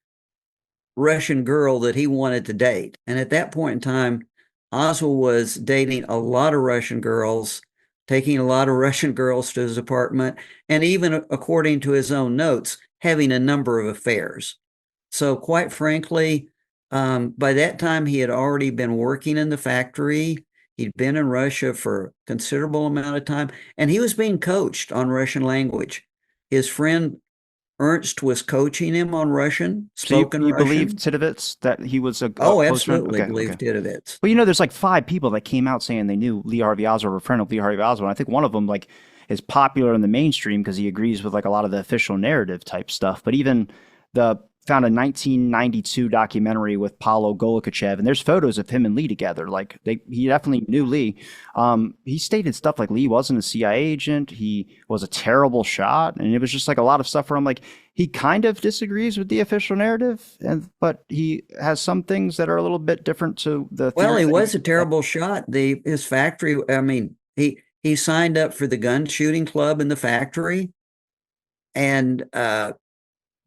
Russian girl that he wanted to date. And at that point in time, Oswald was dating a lot of Russian girls, taking a lot of Russian girls to his apartment, and even according to his own notes, having a number of affairs. So quite frankly, by that time, he had already been working in the factory. He'd been in Russia for a considerable amount of time, and he was being coached on Russian language. His friend Ernst was coaching him on Russian, spoken Russian. You believe Russian. Titovitz that he was a Oh, absolutely believe Titovitz. Well, there's like 5 people that came out saying they knew Lee Harvey Oswald, or a friend of Lee Harvey Oswald. I think one of them is popular in the mainstream because he agrees with a lot of the official narrative type stuff. But even found a 1992 documentary with Paulo Golikachev, and there's photos of him and Lee together. He definitely knew Lee. He stated stuff like Lee wasn't a CIA agent. He was a terrible shot. And it was just a lot of stuff where I'm like, he kind of disagrees with the official narrative, but he has some things that are a little bit different to the. Well, he was a terrible shot. His factory, he signed up for the gun shooting club in the factory and,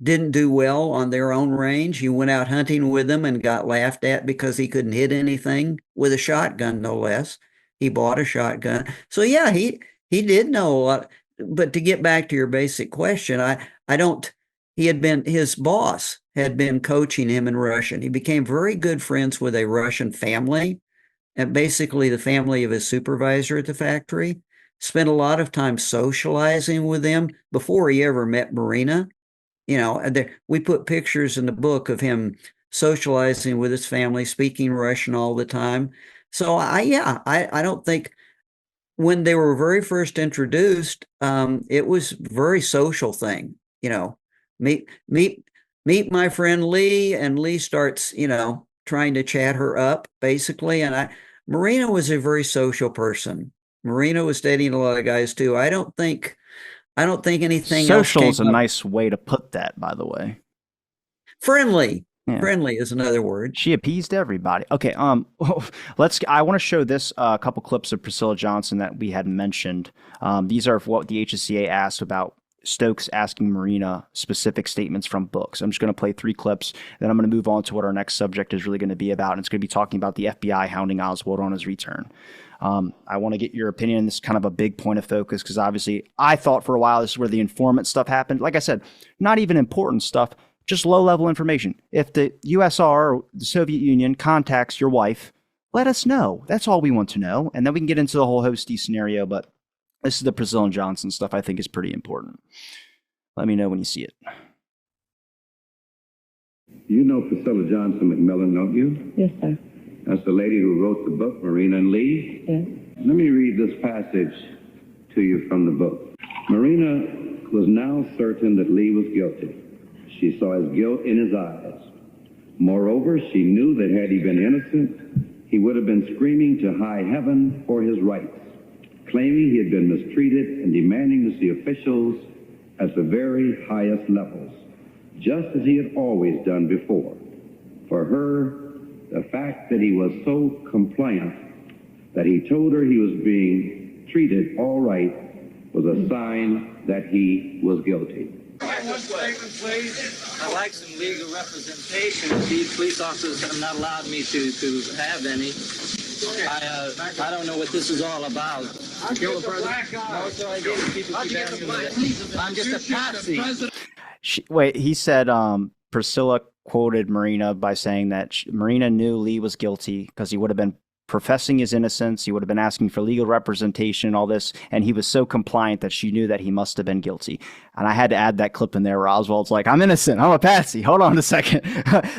didn't do well on their own range. He went out hunting with them and got laughed at because he couldn't hit anything with a shotgun, no less. He bought a shotgun. So yeah, he did know a lot. But to get back to your basic question, his boss had been coaching him in Russian. He became very good friends with a Russian family and basically the family of his supervisor at the factory. Spent a lot of time socializing with them before he ever met Marina. We put pictures in the book of him socializing with his family, speaking Russian all the time. So I don't think when they were very first introduced, it was a very social thing. Meet my friend Lee, and Lee starts, trying to chat her up basically. And Marina was a very social person. Marina was dating a lot of guys too. I don't think anything Social else is a nice way to put that, by the way. Friendly. Yeah. Friendly is another word. She appeased everybody. Okay, I want to show this a couple clips of Priscilla Johnson that we hadn't mentioned. These are what the HSCA asked about Stokes asking Marina specific statements from books. I'm just going to play 3 clips, then I'm going to move on to what our next subject is really going to be about. And it's going to be talking about the FBI hounding Oswald on his return. I want to get your opinion. This is kind of a big point of focus because obviously I thought for a while this is where the informant stuff happened. Like I said, not even important stuff, just low-level information. If the USR or the Soviet Union contacts your wife, let us know. That's all we want to know. And then we can get into the whole Hosty scenario, but this is the Priscilla Johnson stuff I think is pretty important. Let me know when you see it. You know Priscilla Johnson McMillan, don't you? Yes, sir. That's the lady who wrote the book, Marina and Lee. Yes. Let me read this passage to you from the book. Marina was now certain that Lee was guilty. She saw his guilt in his eyes. Moreover, she knew that had he been innocent, he would have been screaming to high heaven for his rights, claiming he had been mistreated and demanding to see officials at the very highest levels, just as he had always done before. For her, the fact that he was so compliant that he told her he was being treated all right was a sign that he was guilty. One statement, please. I'd like some legal representation. These police officers have not allowed me to have any. I don't know what this is all about. I'm just a patsy. He said Priscilla quoted Marina by saying that Marina knew Lee was guilty because he would have been professing his innocence. He would have been asking for legal representation and all this. And he was so compliant that she knew that he must have been guilty. And I had to add that clip in there where Oswald's like, I'm innocent. I'm a patsy. Hold on a second.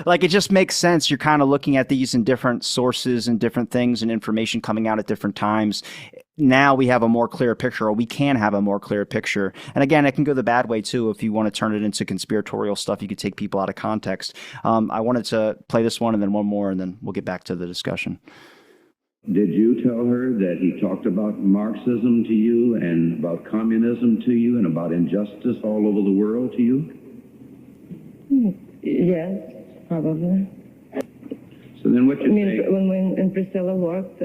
Like, it just makes sense. You're kind of looking at these in different sources and different things and information coming out at different times. Now we have a more clear picture, or we can have a more clear picture. And again, it can go the bad way too. If you want to turn it into conspiratorial stuff, you could take people out of context. I wanted to play this one and then one more, and then we'll get back to the discussion. Did you tell her that he talked about Marxism to you and about communism to you and about injustice all over the world to you? Yes, probably. So then what you say? When we in Priscilla worked,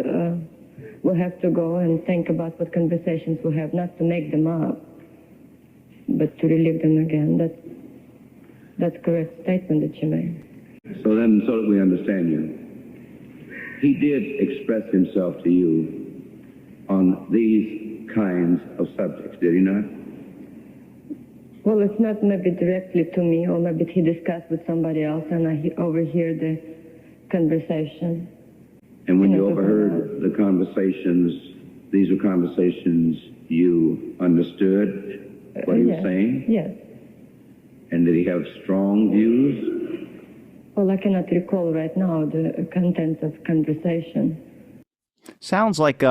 we have to go and think about what conversations we have, not to make them up, but to relive them again. That's a correct statement that you made. So that we understand you. He did express himself to you on these kinds of subjects, did he not? Well, it's not maybe directly to me, or maybe he discussed with somebody else and I overhear the conversation. And when you overheard the conversations, these were conversations you understood what he was saying? Yes. And did he have strong views? Well, I cannot recall right now the contents of conversation. Sounds like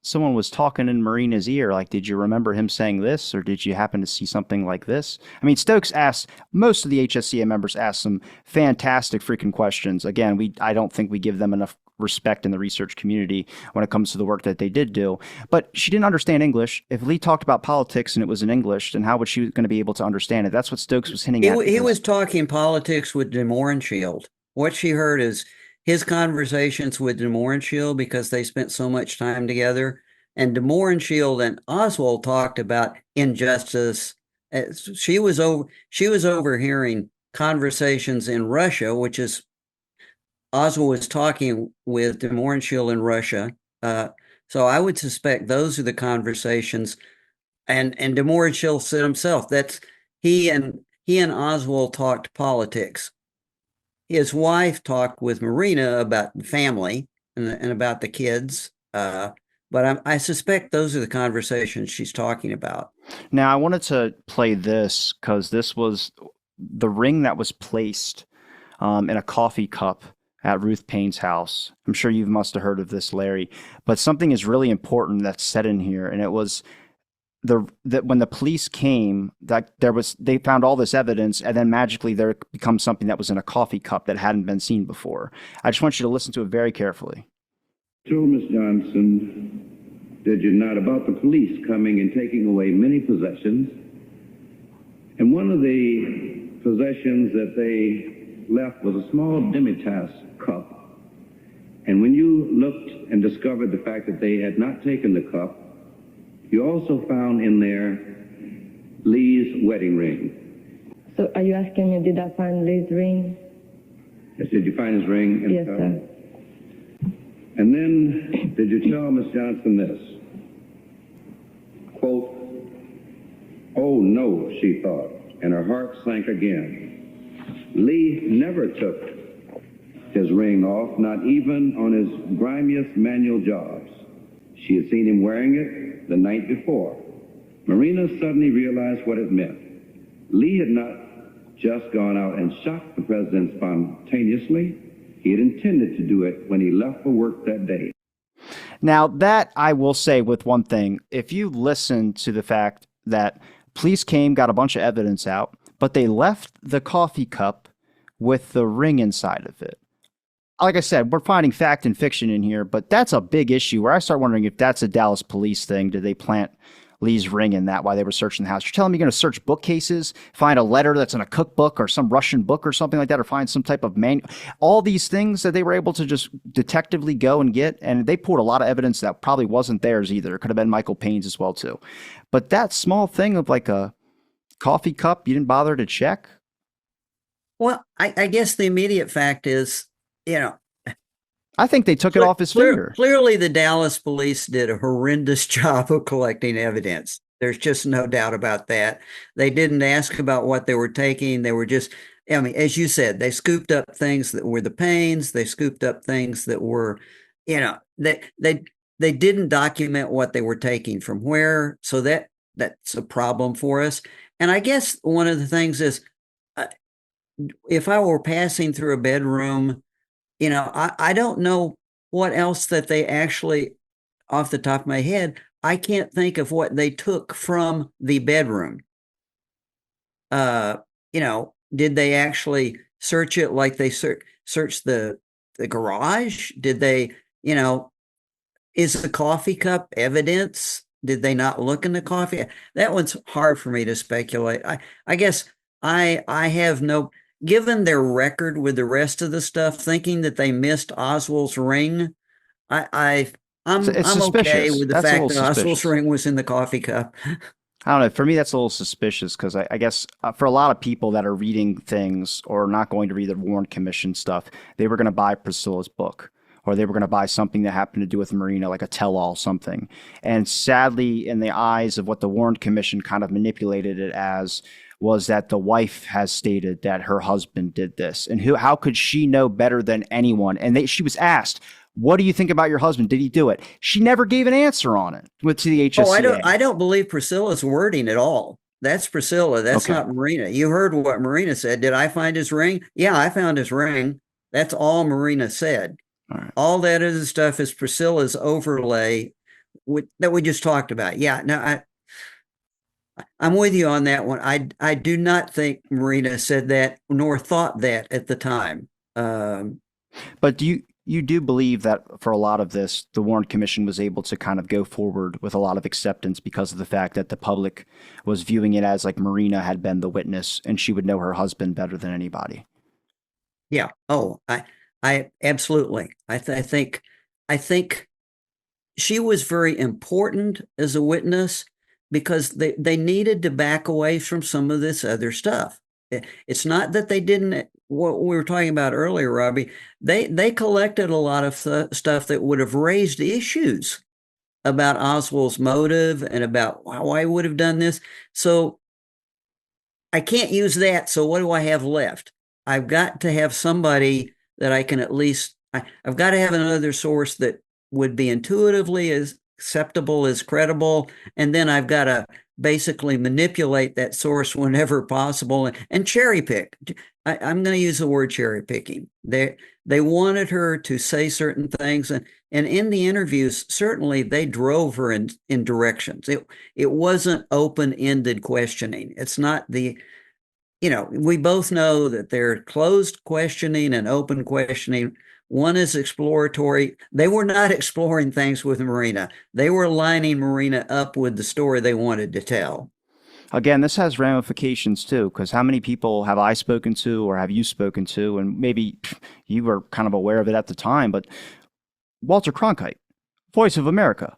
someone was talking in Marina's ear. Like, did you remember him saying this, or did you happen to see something like this? I mean, Stokes asked, most of the HSCA members asked some fantastic freaking questions. Again, I don't think we give them enough respect in the research community when it comes to the work that they did do. But she didn't understand English. If Lee talked about politics and it was in English, then how was she going to be able to understand it? That's what Stokes was hinting at. He was talking politics with de Mohrenschildt. What she heard is his conversations with de Mohrenschildt, because they spent so much time together. And de Mohrenschildt and Oswald talked about injustice. She was overhearing conversations in Russia, which is Oswald was talking with de Mohrenschildt in Russia. So I would suspect those are the conversations. And de Mohrenschildt said himself, that's he and Oswald talked politics. His wife talked with Marina about family, and about the kids. But I suspect those are the conversations she's talking about. Now, I wanted to play this because this was the ring that was placed in a coffee cup at Ruth Payne's house. I'm sure you must have heard of this, Larry, but something is really important that's said in here, and it was that when the police came, that they found all this evidence, and then magically there becomes something that was in a coffee cup that hadn't been seen before. I just want you to listen to it very carefully. Told Miss Johnson, did you not, about the police coming and taking away many possessions? And one of the possessions that they left was a small demitasse cup. And when you looked and discovered the fact that they had not taken the cup, you also found in there Lee's wedding ring. So are you asking me, did I find Lee's ring? Yes, did you find his ring in Yes, the cup? sir. And then, did you tell Miss Johnson this? Quote, "Oh no," she thought, and her heart sank again. Lee never took his ring off, not even on his grimiest manual jobs. She had seen him wearing it the night before. Marina suddenly realized what it meant. Lee had not just gone out and shot the president spontaneously. He had intended to do it when he left for work that day. Now, that I will say with one thing, if you listen to the fact that police came, got a bunch of evidence out, but they left the coffee cup with the ring inside of it. Like I said, we're finding fact and fiction in here, but that's a big issue where I start wondering if that's a Dallas police thing. Did they plant Lee's ring in that while they were searching the house? You're telling me you're going to search bookcases, find a letter that's in a cookbook or some Russian book or something like that, or find some type of manual? All these things that they were able to just detectively go and get, and they pulled a lot of evidence that probably wasn't theirs either. It could have been Michael Payne's as well too. But that small thing of like a coffee cup, you didn't bother to check? Well, I guess the immediate fact is, I think they took it off his finger. Clearly, the Dallas police did a horrendous job of collecting evidence. There's just no doubt about that. They didn't ask about what they were taking. They were just, as you said, they scooped up things that were the Paynes. They scooped up things that were, they didn't document what they were taking from where. So that's a problem for us. And I guess one of the things is, if I were passing through a bedroom, I don't know what else that they actually, off the top of my head, I can't think of what they took from the bedroom. Did they actually search it like they searched the garage? Did they, is the coffee cup evidence? Did they not look in the coffee? That one's hard for me to speculate. I guess I have no... Given their record with the rest of the stuff, thinking that they missed Oswald's ring, I'm okay with the fact that Oswald's ring was in the coffee cup. I don't know. For me, that's a little suspicious because I guess for a lot of people that are reading things or not going to read the Warren Commission stuff, they were going to buy Priscilla's book, or they were going to buy something that happened to do with Marina, like a tell-all something. And sadly, in the eyes of what the Warren Commission kind of manipulated it as, was that the wife has stated that her husband did this. And how could she know better than anyone? And she was asked, what do you think about your husband? Did he do it? She never gave an answer on it to the HSCA. I don't believe Priscilla's wording at all. That's Priscilla. That's not Marina. You heard what Marina said. Did I find his ring? Yeah, I found his ring. That's all Marina said. All right. All that other stuff is Priscilla's overlay that we just talked about. Yeah, no, I'm with you on that one. I do not think Marina said that nor thought that at the time. But you do believe that for a lot of this, the Warren Commission was able to kind of go forward with a lot of acceptance because of the fact that the public was viewing it as like Marina had been the witness and she would know her husband better than anybody. Yeah. Oh, I absolutely. I think she was very important as a witness, because they needed to back away from some of this other stuff. It's not that they didn't, what we were talking about earlier, Robbie, they collected a lot of stuff that would have raised issues about Oswald's motive and about why he would have done this. So I can't use that. So what do I have left? I've got to have somebody that I can at least I've got to have another source that would be intuitively as acceptable as credible, and then I've got to basically manipulate that source whenever possible and cherry pick. I'm going to use the word cherry picking. They wanted her to say certain things, and in the interviews, certainly they drove her in directions. It wasn't open-ended questioning. It's not the, we both know that they're closed questioning and open questioning. One is exploratory. They were not exploring things with Marina. They were lining Marina up with the story they wanted to tell. Again, this has ramifications too, because how many people have I spoken to or have you spoken to? And maybe you were kind of aware of it at the time, but Walter Cronkite, Voice of America,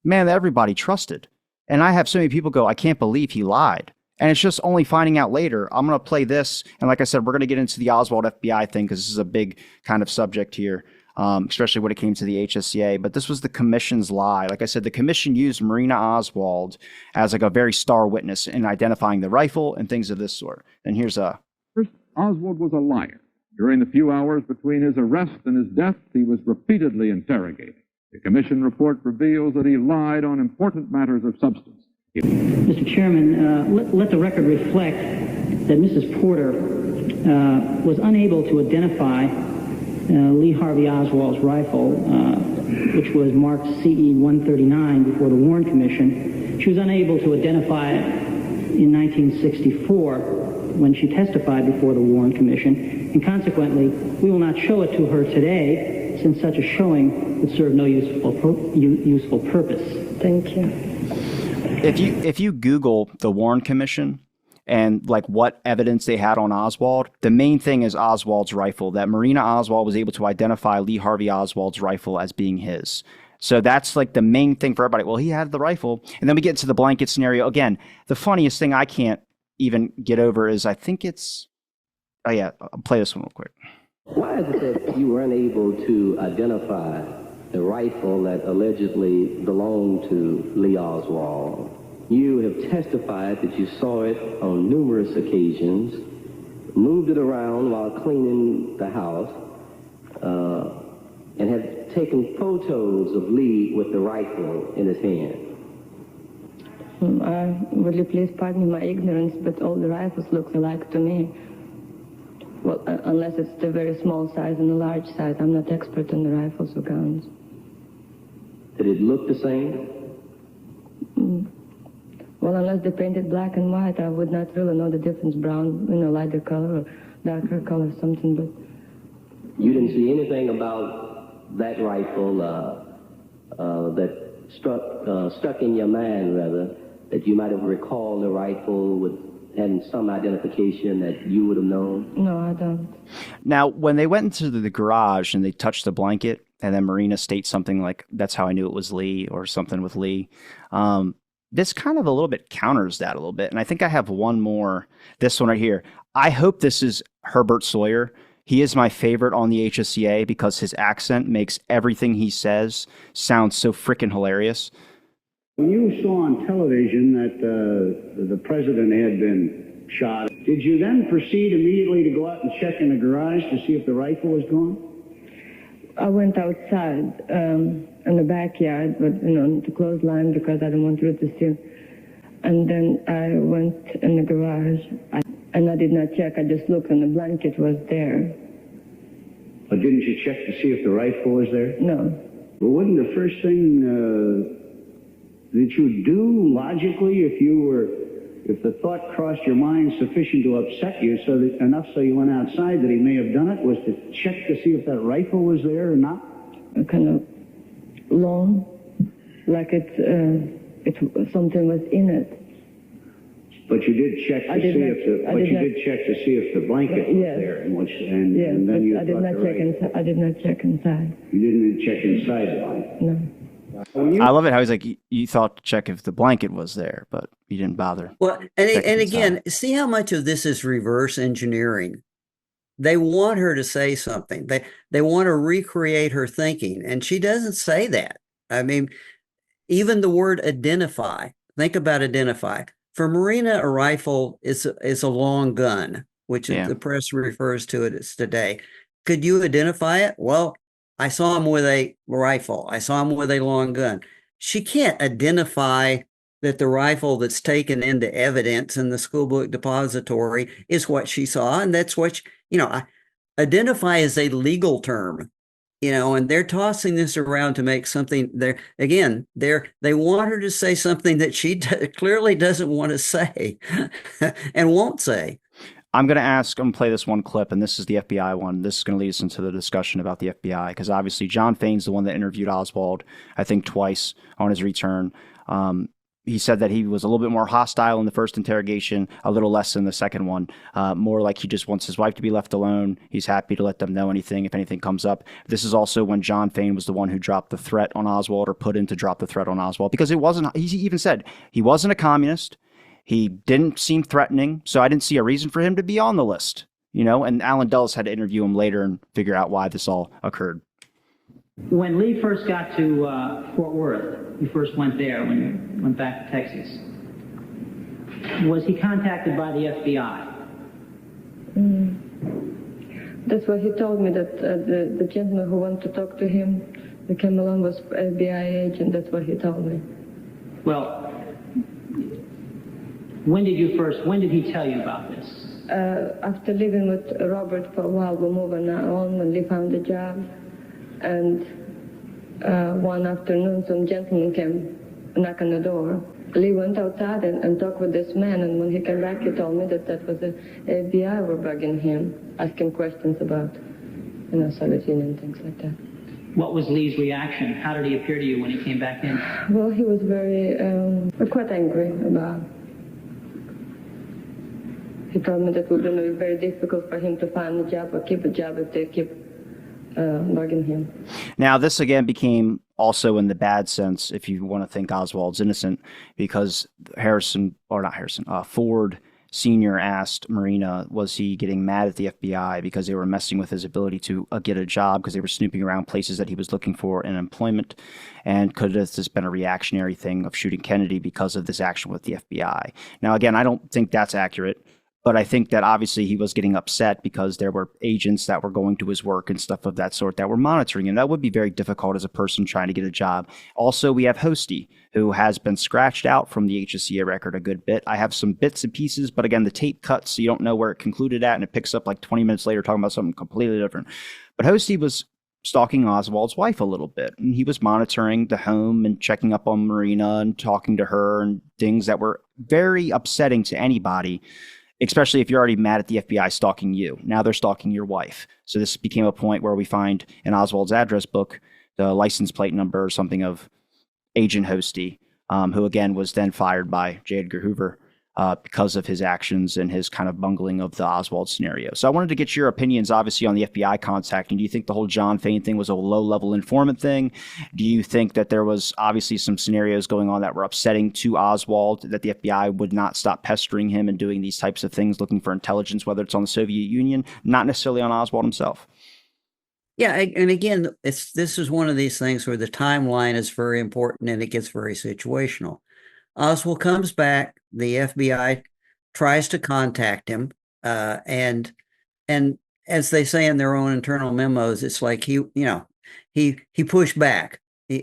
man that everybody trusted. And I have so many people go, I can't believe he lied. And it's just only finding out later. I'm going to play this. And like I said, we're going to get into the Oswald FBI thing because this is a big kind of subject here, especially when it came to the HSCA. But this was the commission's lie. Like I said, the commission used Marina Oswald as like a very star witness in identifying the rifle and things of this sort. And here's a... First, Oswald was a liar. During the few hours between his arrest and his death, he was repeatedly interrogated. The commission report reveals that he lied on important matters of substance. Mr. Chairman, let the record reflect that Mrs. Porter was unable to identify Lee Harvey Oswald's rifle, which was marked CE 139 before the Warren Commission. She was unable to identify it in 1964 when she testified before the Warren Commission, and consequently, we will not show it to her today, since such a showing would serve no useful purpose. Thank you. If you Google the Warren Commission and like what evidence they had on Oswald, the main thing is Oswald's rifle, that Marina Oswald was able to identify Lee Harvey Oswald's rifle as being his. So that's like the main thing for everybody. Well, he had the rifle. And then we get into the blanket scenario. Again, the funniest thing I can't even get over is I think it's, oh yeah, I'll play this one real quick. Why is it that you were unable to identify the rifle that allegedly belonged to Lee Oswald? You have testified that you saw it on numerous occasions, moved it around while cleaning the house, and have taken photos of Lee with the rifle in his hand. Will you please pardon my ignorance, but all the rifles look alike to me. Well, unless it's the very small size and the large size. I'm not expert in the rifles or guns. Did it look the same? Well, unless they painted black and white, I would not really know the difference. Brown, lighter color or darker color, something, but... You didn't see anything about that rifle that stuck in your mind, rather, that you might have recalled the rifle with having some identification that you would have known? No, I don't. Now, when they went into the garage and they touched the blanket, and then Marina states something like, that's how I knew it was Lee, or something with Lee, this kind of a little bit counters that a little bit. And I think I have one more, this one right here. I hope this is Herbert Sawyer. He is my favorite on the HSCA because his accent makes everything he says sound so freaking hilarious. When you saw on television that the president had been shot, did you then proceed immediately to go out and check in the garage to see if the rifle was gone? I went outside in the backyard, but to clothesline because I didn't want Ruth to see. And then I went in the garage, and I did not check. I just looked, and the blanket was there. But didn't you check to see if the rifle was there? No. Well, wouldn't the first thing that you do logically, if the thought crossed your mind sufficient to upset you enough so you went outside that he may have done it, was to check to see if that rifle was there or not? Kind of long, like something was in it. But you did check to see if the blanket was there, and then you I did not check inside. I did not check inside. You didn't check inside the blanket. No. I love it how he's like, you thought to check if the blanket was there, but you didn't bother. Well, and again, see how much of this is reverse engineering. They want her to say something. They want to recreate her thinking, and she doesn't say that. I mean, even the word identify. Think about identify. For Marina, a rifle is a long gun, which the press refers to it as today. Could you identify it? Well, I saw him with a rifle. I saw him with a long gun. She can't identify that the rifle that's taken into evidence in the school book depository is what she saw. And that's what, identify is a legal term, and they're tossing this around to make something there. Again, they want her to say something that she clearly doesn't want to say and won't say. I'm going to play this one clip, and this is the FBI one. This is going to lead us into the discussion about the FBI, because obviously John Fain's the one that interviewed Oswald, I think twice on his return. He said that he was a little bit more hostile in the first interrogation, a little less in the second one, more like he just wants his wife to be left alone. He's happy to let them know anything if anything comes up. This is also when John Fain was the one who dropped the threat on Oswald, or put in to drop the threat on Oswald, because it wasn't, he even said he wasn't a communist. He didn't seem threatening, so I didn't see a reason for him to be on the list, and Alan Dulles had to interview him later and figure out why this all occurred. When Lee first got to Fort Worth, he first went there when he went back to Texas, was he contacted by the FBI? That's what he told me, that the gentleman who wanted to talk to him, who came along, was FBI agent. That's what he told me. Well, when did he tell you about this? After living with Robert for a while, we moved on and Lee found a job. And one afternoon, some gentleman came knock on the door. Lee went outside and talked with this man, and when he came back, he told me that was the FBI were bugging him, asking questions about, Salatine and things like that. What was Lee's reaction? How did he appear to you when he came back in? Well, he was very, quite angry about it. He told me that it would be very difficult for him to find a job or keep a job if they keep bugging him. Now, this again became also in the bad sense, if you want to think Oswald's innocent, because Ford Sr. asked Marina, was he getting mad at the FBI because they were messing with his ability to get a job, because they were snooping around places that he was looking for in employment? And could this have been a reactionary thing of shooting Kennedy because of this action with the FBI? Now, again, I don't think that's accurate. But I think that obviously he was getting upset because there were agents that were going to his work and stuff of that sort that were monitoring him. That would be very difficult as a person trying to get a job. Also, we have Hosty, who has been scratched out from the HSCA record a good bit. I have some bits and pieces, but again, the tape cuts, so you don't know where it concluded at, and it picks up like 20 minutes later talking about something completely different. But Hosty was stalking Oswald's wife a little bit, and he was monitoring the home and checking up on Marina and talking to her and things that were very upsetting to anybody, especially if you're already mad at the FBI stalking you. Now they're stalking your wife. So this became a point where we find in Oswald's address book the license plate number or something of Agent Hosty, who again was then fired by J. Edgar Hoover because of his actions and his kind of bungling of the Oswald scenario. So I wanted to get your opinions, obviously, on the FBI contacting. Do you think the whole John Fain thing was a low-level informant thing? Do you think that there was obviously some scenarios going on that were upsetting to Oswald, that the FBI would not stop pestering him and doing these types of things, looking for intelligence, whether it's on the Soviet Union, not necessarily on Oswald himself? Yeah, and again, this is one of these things where the timeline is very important and it gets very situational. Oswald comes back. The FBI tries to contact him, and as they say in their own internal memos, it's like he pushed back. He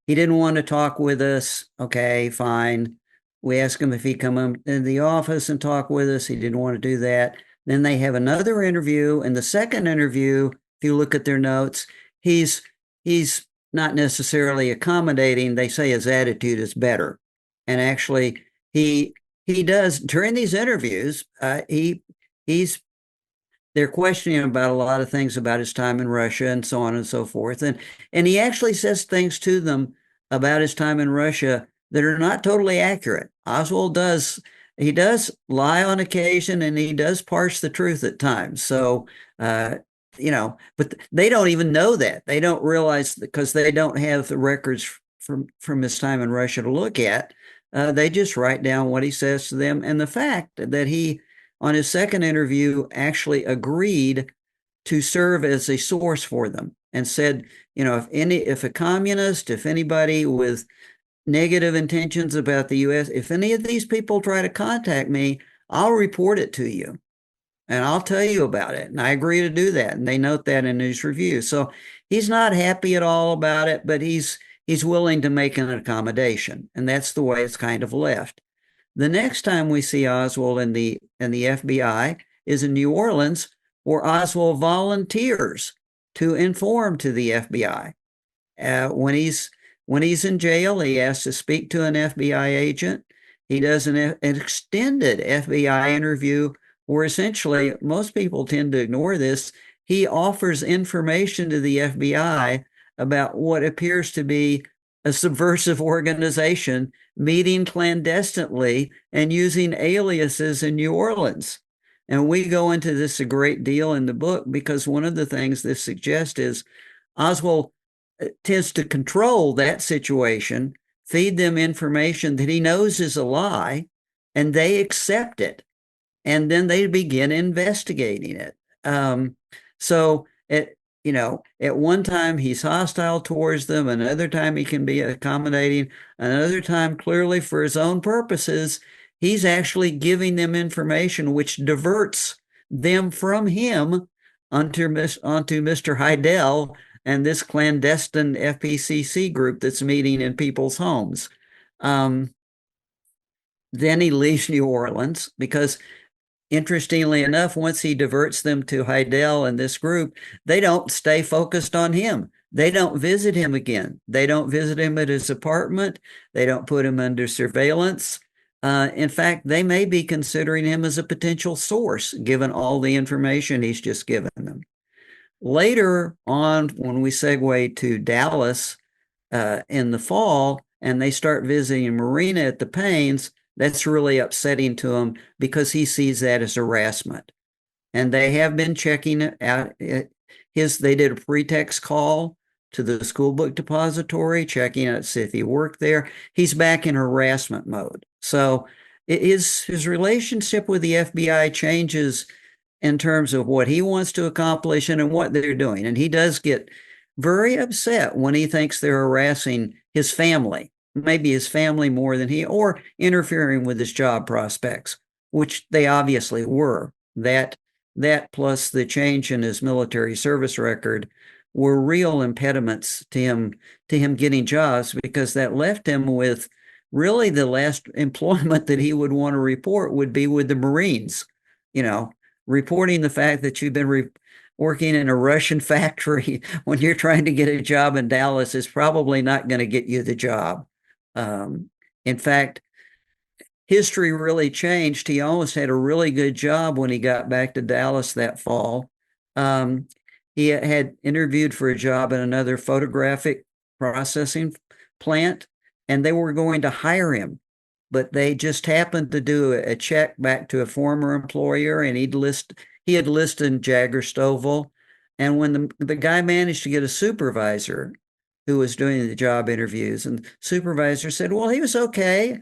didn't want to talk with us. Okay, fine. We asked him if he'd come into the office and talk with us. He didn't want to do that. Then they have another interview, and the second interview, if you look at their notes, he's not necessarily accommodating. They say his attitude is better. And actually, he does, during these interviews, they're questioning him about a lot of things about his time in Russia and so on and so forth. And he actually says things to them about his time in Russia that are not totally accurate. Oswald does lie on occasion, and he does parse the truth at times. So, but they don't even know that. They don't realize, because they don't have the records from his time in Russia to look at. They just write down what he says to them. And the fact that he, on his second interview, actually agreed to serve as a source for them and said, if a communist, if anybody with negative intentions about the U.S., if any of these people try to contact me, I'll report it to you. and I'll tell you about it. And I agree to do that. And they note that in his review. So he's not happy at all about it, but he's willing to make an accommodation. And that's the way it's kind of left. The next time we see Oswald in the FBI is in New Orleans, where Oswald volunteers to inform to the FBI. When he's in jail, he has to speak to an FBI agent. He does an extended FBI interview where essentially most people tend to ignore this. He offers information to the FBI about what appears to be a subversive organization meeting clandestinely and using aliases in New Orleans. And we go into this a great deal in the book because one of the things this suggests is Oswald tends to control that situation, feed them information that he knows is a lie, and they accept it. And then they begin investigating it. So at one time he's hostile towards them, another time he can be accommodating, another time clearly for his own purposes, he's actually giving them information which diverts them from him onto Mr. Heidel and this clandestine FPCC group that's meeting in people's homes. Then he leaves New Orleans because, interestingly enough, once he diverts them to Heidel and this group, they don't stay focused on him. They don't visit him again. They don't visit him at his apartment. They don't put him under surveillance. In fact, they may be considering him as a potential source, given all the information he's just given them. Later on, when we segue to Dallas in the fall, and they start visiting Marina at the Paynes, that's really upsetting to him because he sees that as harassment. And they have been checking out they did a pretext call to the school book depository, checking out if he worked there. He's back in harassment mode. So his relationship with the FBI changes in terms of what he wants to accomplish and what they're doing. And he does get very upset when he thinks they're harassing his family, maybe his family more than or interfering with his job prospects, which they obviously were. That plus the change in his military service record were real impediments to him getting jobs, because that left him with really the last employment that he would want to report would be with the Marines. Reporting the fact that you've been working in a Russian factory when you're trying to get a job in Dallas is probably not going to get you the job. In fact, history really changed. He almost had a really good job when he got back to Dallas that fall. He had interviewed for a job in another photographic processing plant, and they were going to hire him. But they just happened to do a check back to a former employer, and he had listed Jagger Stovall. And when the guy managed to get a supervisor who was doing the job interviews, and the supervisor said, well, he was okay,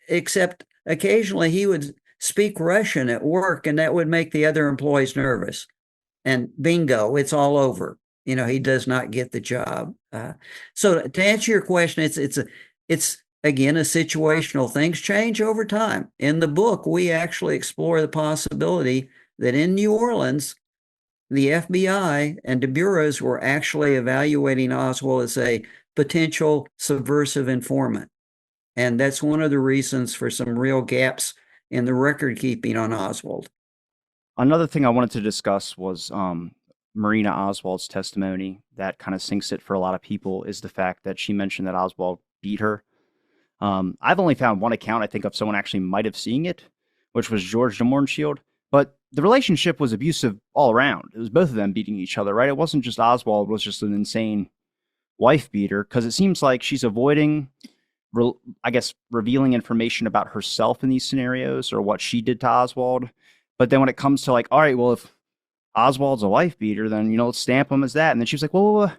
except occasionally he would speak Russian at work, and that would make the other employees nervous. And bingo, it's all over. He does not get the job. So to answer your question, it's again, a situational. Things change over time. In the book, we actually explore the possibility that in New Orleans, the FBI and the bureaus were actually evaluating Oswald as a potential subversive informant. And that's one of the reasons for some real gaps in the record keeping on Oswald. Another thing I wanted to discuss was Marina Oswald's testimony. That kind of sinks it for a lot of people, is the fact that she mentioned that Oswald beat her. I've only found one account, I think, of someone actually might have seen it, which was George de Mohrenschildt. But the relationship was abusive all around. It was both of them beating each other, right? It wasn't just Oswald was just an insane wife beater, because it seems like she's avoiding, revealing information about herself in these scenarios or what she did to Oswald. But then when it comes to all right, well, if Oswald's a wife beater, then, let's stamp him as that. And then she was like, well,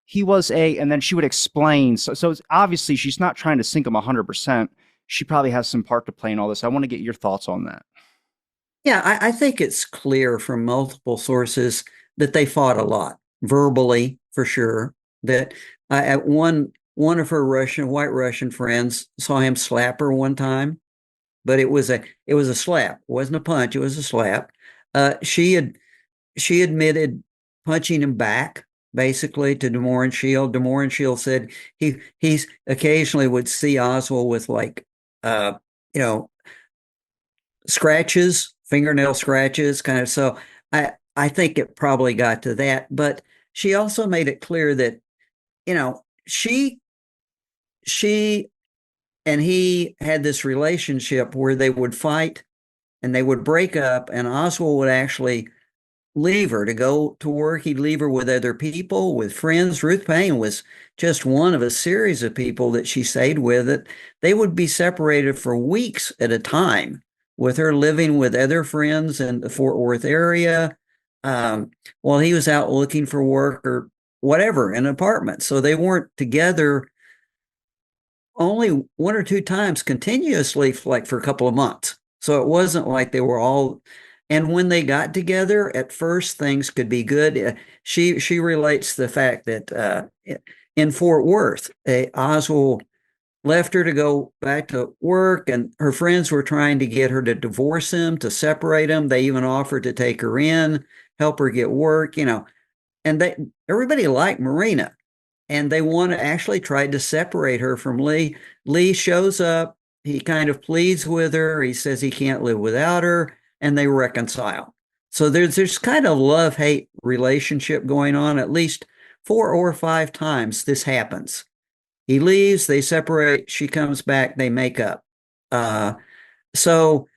he was and then she would explain. So it's obviously she's not trying to sink him 100%. She probably has some part to play in all this. I want to get your thoughts on that. Yeah, I think it's clear from multiple sources that they fought a lot, verbally for sure. That at one of her white Russian friends saw him slap her one time, but it was a slap. It wasn't a punch. It was a slap. She admitted punching him back, basically, to DeMoore and Shield. DeMoore and Shield said he's occasionally would see Oswald with you know, scratches, fingernail scratches, kind of. So I think it probably got to that. But she also made it clear that, you know, she and he had this relationship where they would fight and they would break up, and Oswald would actually leave her to go to work. He'd leave her with other people, with friends. Ruth Payne was just one of a series of people that she stayed with. That they would be separated for weeks at a time, with her living with other friends in the Fort Worth area, while he was out looking for work or whatever, in an apartment. So they weren't together only one or two times continuously, for a couple of months. So it wasn't like they were all. And when they got together, at first things could be good. She relates the fact that in Fort Worth, Oswald left her to go back to work, and her friends were trying to get her to divorce him, to separate him. They even offered to take her in, help her get work, and everybody liked Marina. And they actually tried to separate her from Lee. Lee shows up. He kind of pleads with her. He says he can't live without her, and they reconcile. So there's kind of love-hate relationship going on. At least 4 or 5 times this happens. He leaves, they separate, she comes back, they make up. So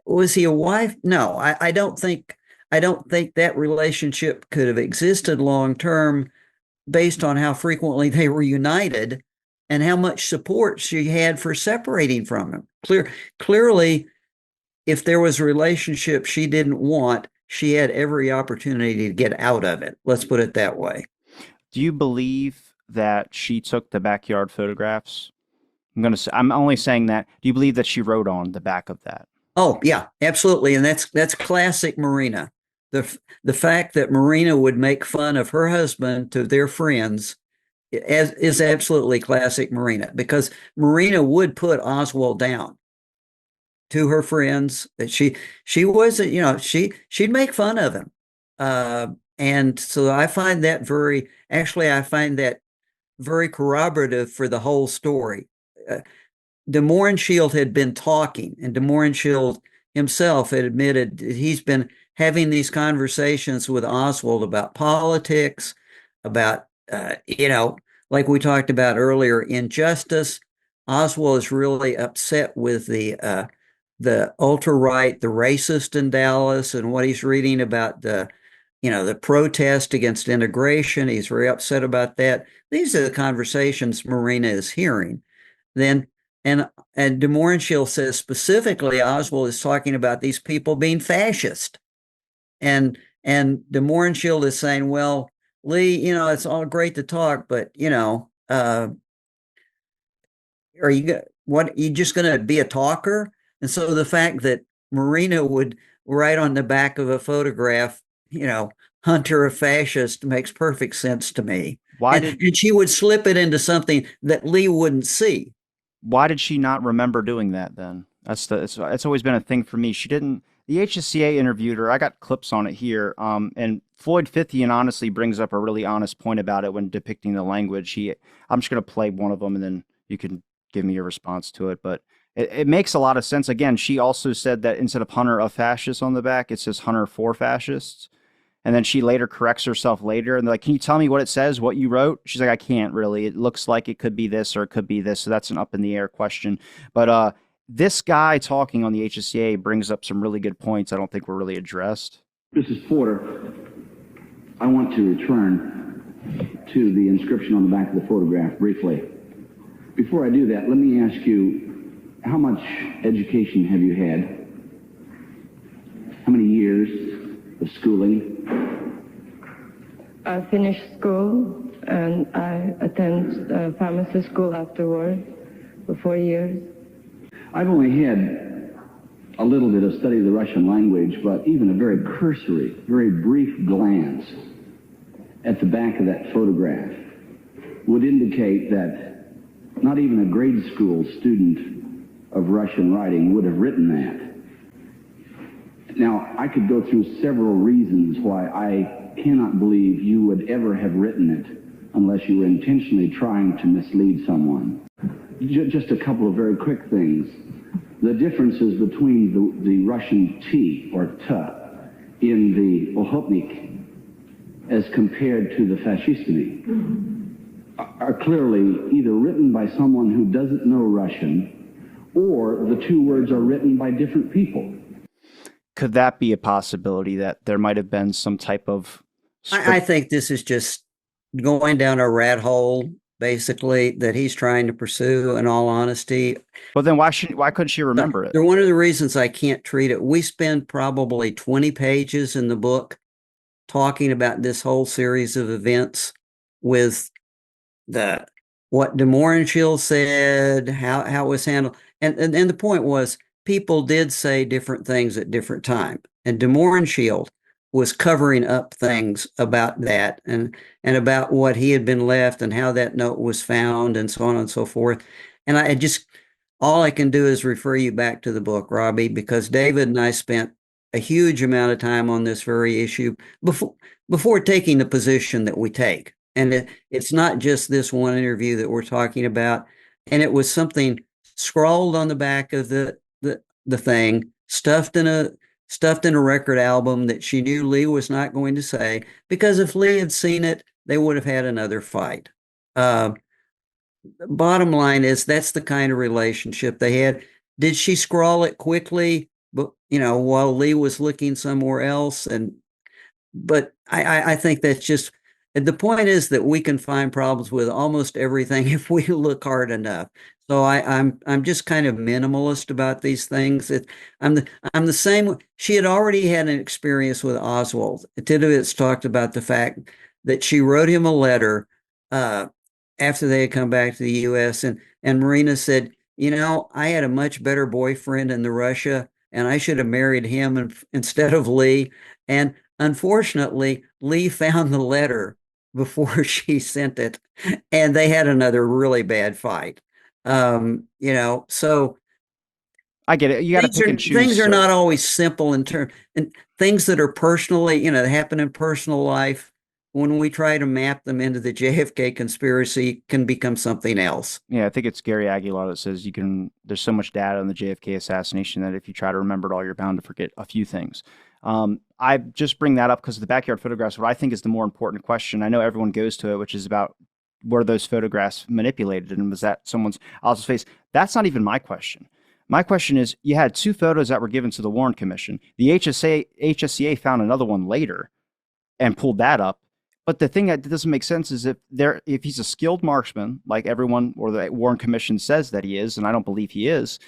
was he a wife? No, I don't think that relationship could have existed long-term, based on how frequently they were united and how much support she had for separating from him. Clearly, if there was a relationship she didn't want, she had every opportunity to get out of it. Let's put it that way. Do you believe that she took the backyard photographs? I'm only saying that. Do you believe that she wrote on the back of that? Oh, yeah, absolutely. And that's classic Marina. The fact that Marina would make fun of her husband to their friends is absolutely classic Marina, because Marina would put Oswald down to her friends. That she wasn't, she'd make fun of him. And so I find that very corroborative for the whole story. DeMoore and Shield had been talking, and DeMoore and Shield himself had admitted he's been having these conversations with Oswald about politics, about, like we talked about earlier, injustice. Oswald is really upset with the ultra-right, the racist in Dallas, and what he's reading about the protest against integration. He's very upset about that. These are the conversations Marina is hearing. And DeMoore and Shield says specifically Oswald is talking about these people being fascist. And DeMoore and Shield is saying, well, Lee, it's all great to talk, but, are you just going to be a talker? And so the fact that Marina would write on the back of a photograph, Hunter a fascist, makes perfect sense to me. And she would slip it into something that Lee wouldn't see. Why did she not remember doing that then? It's always been a thing for me. She didn't. The HSCA interviewed her. I got clips on it here. And Floyd Fithian honestly brings up a really honest point about it when depicting the language. I'm just going to play one of them, and then you can give me your response to it. But it makes a lot of sense. Again, she also said that instead of Hunter a fascist on the back, it says Hunter for fascists. And then she later corrects herself later. And they're like, can you tell me what it says, what you wrote? She's like, I can't really. It looks like it could be this or it could be this. So that's an up in the air question. But this guy talking on the HSCA brings up some really good points I don't think were really addressed. Mrs. Porter, I want to return to the inscription on the back of the photograph briefly. Before I do that, let me ask you, how much education have you had? How many years of schooling? I finished school and I attended pharmacy school afterward for 4 years. I've only had a little bit of study of the Russian language, but even a very cursory, very brief glance at the back of that photograph would indicate that not even a grade school student of Russian writing would have written that. Now, I could go through several reasons why I cannot believe you would ever have written it unless you were intentionally trying to mislead someone. Just a couple of very quick things. The differences between the Russian T or T in the Ohotnik as compared to the Fascistini are clearly either written by someone who doesn't know Russian, or the two words are written by different people. Could that be a possibility that there might have been some type of... I think this is just going down a rat hole, basically, that he's trying to pursue, in all honesty. But then why couldn't she remember it? They're one of the reasons I can't treat it. We spend probably 20 pages in the book talking about this whole series of events with what de Mohrenschildt said, how it was handled. And the point was, people did say different things at different times. And de Mohrenschildt was covering up things about that and about what he had been left and how that note was found and so on and so forth. And all I can do is refer you back to the book, Robbie, because David and I spent a huge amount of time on this very issue before taking the position that we take. And it's not just this one interview that we're talking about. And it was something scrawled on the back of the thing, stuffed in a record album that she knew Lee was not going to say, because if Lee had seen it, they would have had another fight. Bottom line is, that's the kind of relationship they had. Did she scrawl it quickly, but while Lee was looking somewhere else? But I think that's just... The point is that we can find problems with almost everything if we look hard enough. So I'm just kind of minimalist about these things. I'm the same. She had already had an experience with Oswald. Tidovitz talked about the fact that she wrote him a letter after they had come back to the U.S. and Marina said, I had a much better boyfriend in Russia, and I should have married him instead of Lee. And unfortunately, Lee found the letter before she sent it, and they had another really bad fight. So I get it. You got to pick and choose. Things are not always simple and things that are personally, that happen in personal life. When we try to map them into the JFK conspiracy, can become something else. Yeah, I think it's Gary Aguilar that says there's so much data on the JFK assassination that if you try to remember it all, you're bound to forget a few things. I just bring that up because the backyard photographs, what I think is the more important question. I know everyone goes to it, which is about, were those photographs manipulated, and was that someone's else's face? That's not even my question. My question is, you had two photos that were given to the Warren Commission. The HSCA found another one later and pulled that up. But the thing that doesn't make sense is if he's a skilled marksman, like everyone or the Warren Commission says that he is, and I don't believe he is,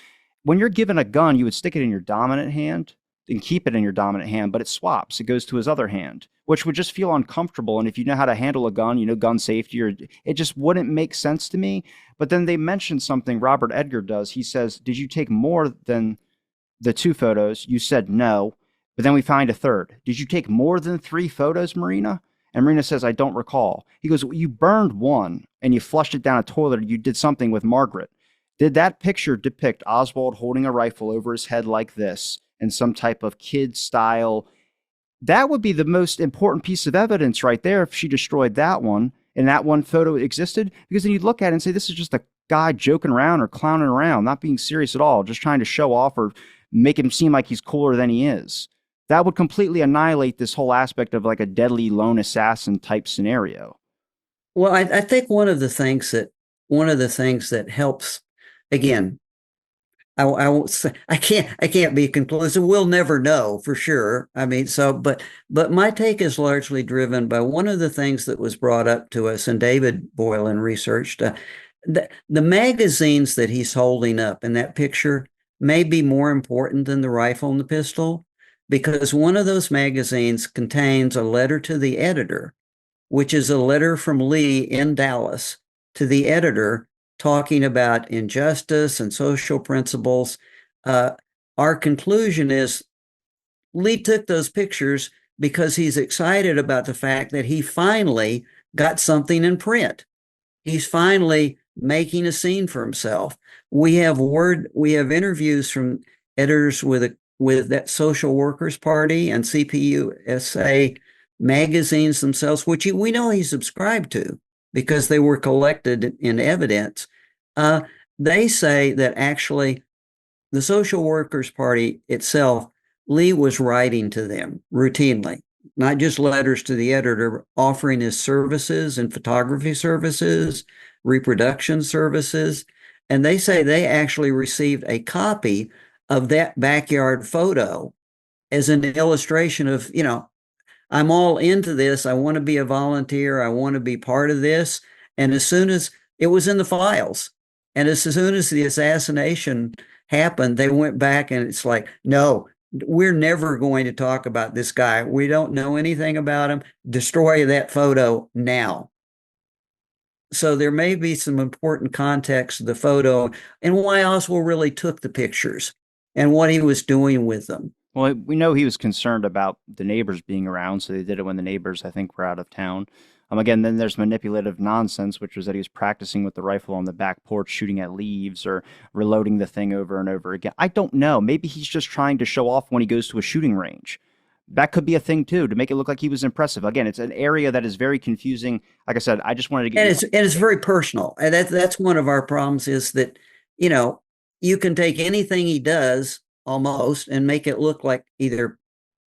when you're given a gun, you would stick it in your dominant hand and keep it in your dominant hand, but it swaps. It goes to his other hand, which would just feel uncomfortable. And if you know how to handle a gun, gun safety, or it just wouldn't make sense to me. But then they mentioned something Robert Edgar does. He says, did you take more than the two photos? You said no, but then we find a third. Did you take more than 3 photos, Marina? And Marina says, I don't recall. He goes, well, you burned one and you flushed it down a toilet. You did something with Margaret. Did that picture depict Oswald holding a rifle over his head like this in some type of kid style? That would be the most important piece of evidence right there if she destroyed that one and that one photo existed, because then you'd look at it and say, this is just a guy joking around or clowning around, not being serious at all, just trying to show off or make him seem like he's cooler than he is. That would completely annihilate this whole aspect of like a deadly lone assassin type scenario. Well, I think one of the things that helps, again, I won't say, I can't be conclusive. We'll never know for sure. I mean, but my take is largely driven by one of the things that was brought up to us, and David Boylan researched, the magazines that he's holding up in that picture may be more important than the rifle and the pistol, because one of those magazines contains a letter to the editor, which is a letter from Lee in Dallas to the editor talking about injustice and social principles. Our conclusion is Lee took those pictures because he's excited about the fact that he finally got something in print. He's finally making a scene for himself. We have interviews from editors with with that Social Workers Party and CPUSA magazines themselves, which we know he subscribed to because they were collected in evidence. They say that actually the Social Workers Party itself, Lee was writing to them routinely, not just letters to the editor, offering his services and photography services, reproduction services. And they say they actually received a copy of that backyard photo as an illustration of, I'm all into this. I want to be a volunteer. I want to be part of this. And as soon as it was in the files, and as soon as the assassination happened, they went back and it's like, no, we're never going to talk about this guy. We don't know anything about him. Destroy that photo now. So there may be some important context to the photo and why Oswald really took the pictures and what he was doing with them. Well, we know he was concerned about the neighbors being around, so they did it when the neighbors, I think, were out of town. Again, then there's manipulative nonsense, which was that he was practicing with the rifle on the back porch, shooting at leaves or reloading the thing over and over again. I don't know. Maybe he's just trying to show off when he goes to a shooting range. That could be a thing, too, to make it look like he was impressive. Again, it's an area that is very confusing. Like I said, I just wanted to get... And it's very personal. And that's one of our problems is that, you can take anything he does almost and make it look like either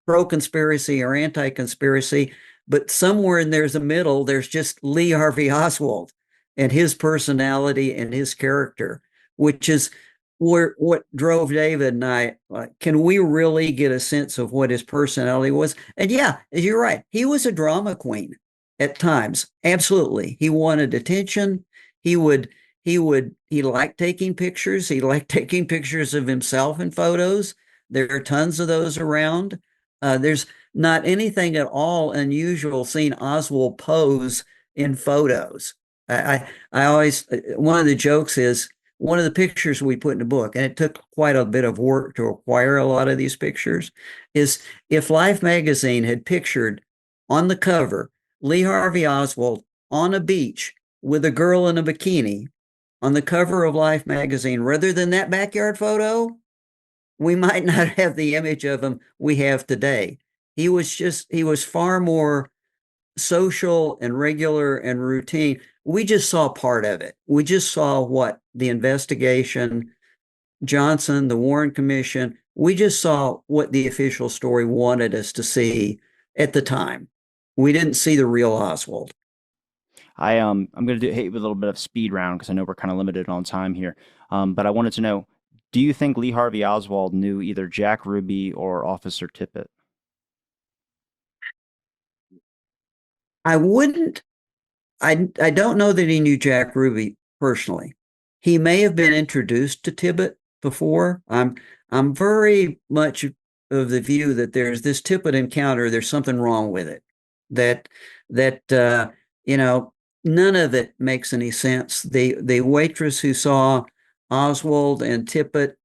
pro-conspiracy or anti-conspiracy. But somewhere in there's a middle, there's just Lee Harvey Oswald and his personality and his character, which is what drove David and I. Can we really get a sense of what his personality was? And yeah, you're right. He was a drama queen at times. Absolutely. He wanted attention. He liked taking pictures. He liked taking pictures of himself in photos. There are tons of those around. There's not anything at all unusual seeing Oswald pose in photos. I always, one of the jokes is one of the pictures we put in the book, and it took quite a bit of work to acquire a lot of these pictures, is if Life magazine had pictured on the cover Lee Harvey Oswald on a beach with a girl in a bikini on the cover of Life magazine, rather than that backyard photo, we might not have the image of him we have today. He was far more social and regular and routine. We just saw part of it. We just saw what the investigation, Johnson, the Warren Commission, we just saw what the official story wanted us to see at the time. We didn't see the real Oswald. I'm going to hit you with a little bit of speed round because I know we're kind of limited on time here. But I wanted to know, do you think Lee Harvey Oswald knew either Jack Ruby or Officer Tippit? I don't know that he knew Jack Ruby personally. He may have been introduced to Tippit before. I'm very much of the view that there's this Tippit encounter, there's something wrong with it. None of it makes any sense. The waitress who saw Oswald and Tippit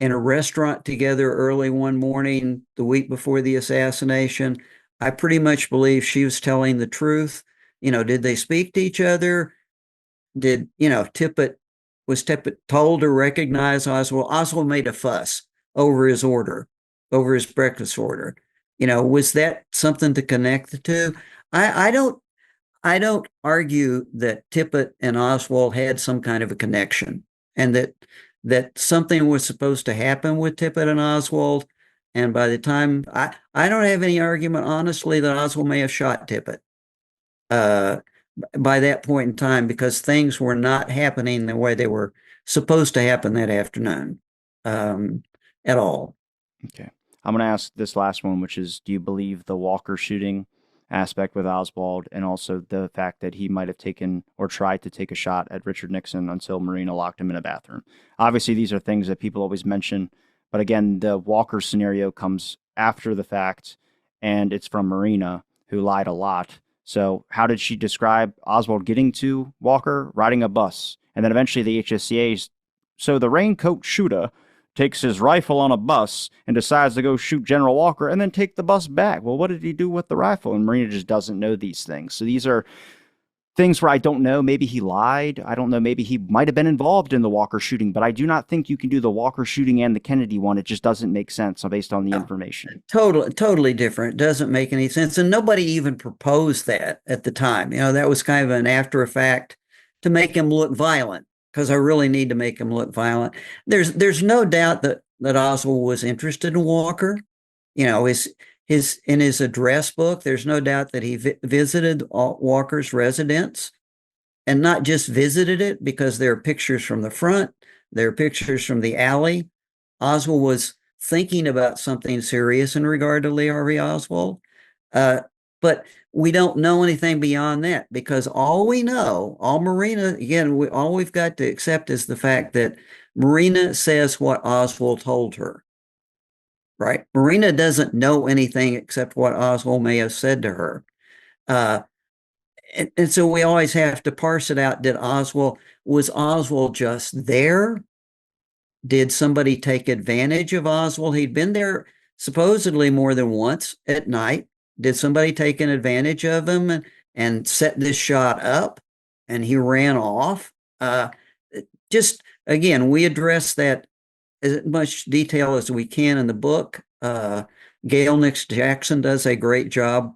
in a restaurant together early one morning the week before the assassination, I pretty much believe she was telling the truth. Did they speak to each other? Was Tippit told to recognize Oswald? Oswald made a fuss over his order, over his breakfast order. Was that something to connect the two? I don't argue that Tippit and Oswald had some kind of a connection and that something was supposed to happen with Tippit and Oswald. And by the time, I don't have any argument, honestly, that Oswald may have shot Tippit by that point in time because things were not happening the way they were supposed to happen that afternoon at all. Okay. I'm going to ask this last one, which is, do you believe the Walker shooting aspect with Oswald and also the fact that he might have taken or tried to take a shot at Richard Nixon until Marina locked him in a bathroom? Obviously, these are things that people always mention. But again, the Walker scenario comes after the fact, and it's from Marina, who lied a lot. So how did she describe Oswald getting to Walker? Riding a bus. And then eventually the HSCA, so the raincoat shooter takes his rifle on a bus and decides to go shoot General Walker and then take the bus back. Well, what did he do with the rifle? And Marina just doesn't know these things. So these are things where I don't know. Maybe he lied. I don't know. Maybe he might have been involved in the Walker shooting, but I do not think you can do the Walker shooting and the Kennedy one. It just doesn't make sense based on the information. Totally different. Doesn't make any sense. And nobody even proposed that at the time. That was kind of an after effect to make him look violent, because I really need to make him look violent. There's no doubt that Oswald was interested in Walker. His in his address book, there's no doubt that he visited Walker's residence, and not just visited it, because there are pictures from the front, there are pictures from the alley. Oswald was thinking about something serious in regard to Lee Harvey Oswald. But we don't know anything beyond that, because all we know, all Marina, again, all we've got to accept is the fact that Marina says what Oswald told her. Right? Marina doesn't know anything except what Oswald may have said to her. And so we always have to parse it out. Was Oswald just there? Did somebody take advantage of Oswald? He'd been there supposedly more than once at night. Did somebody take an advantage of him and set this shot up, and he ran off? Just again, we address that as much detail as we can in the book. Gail Nix Jackson does a great job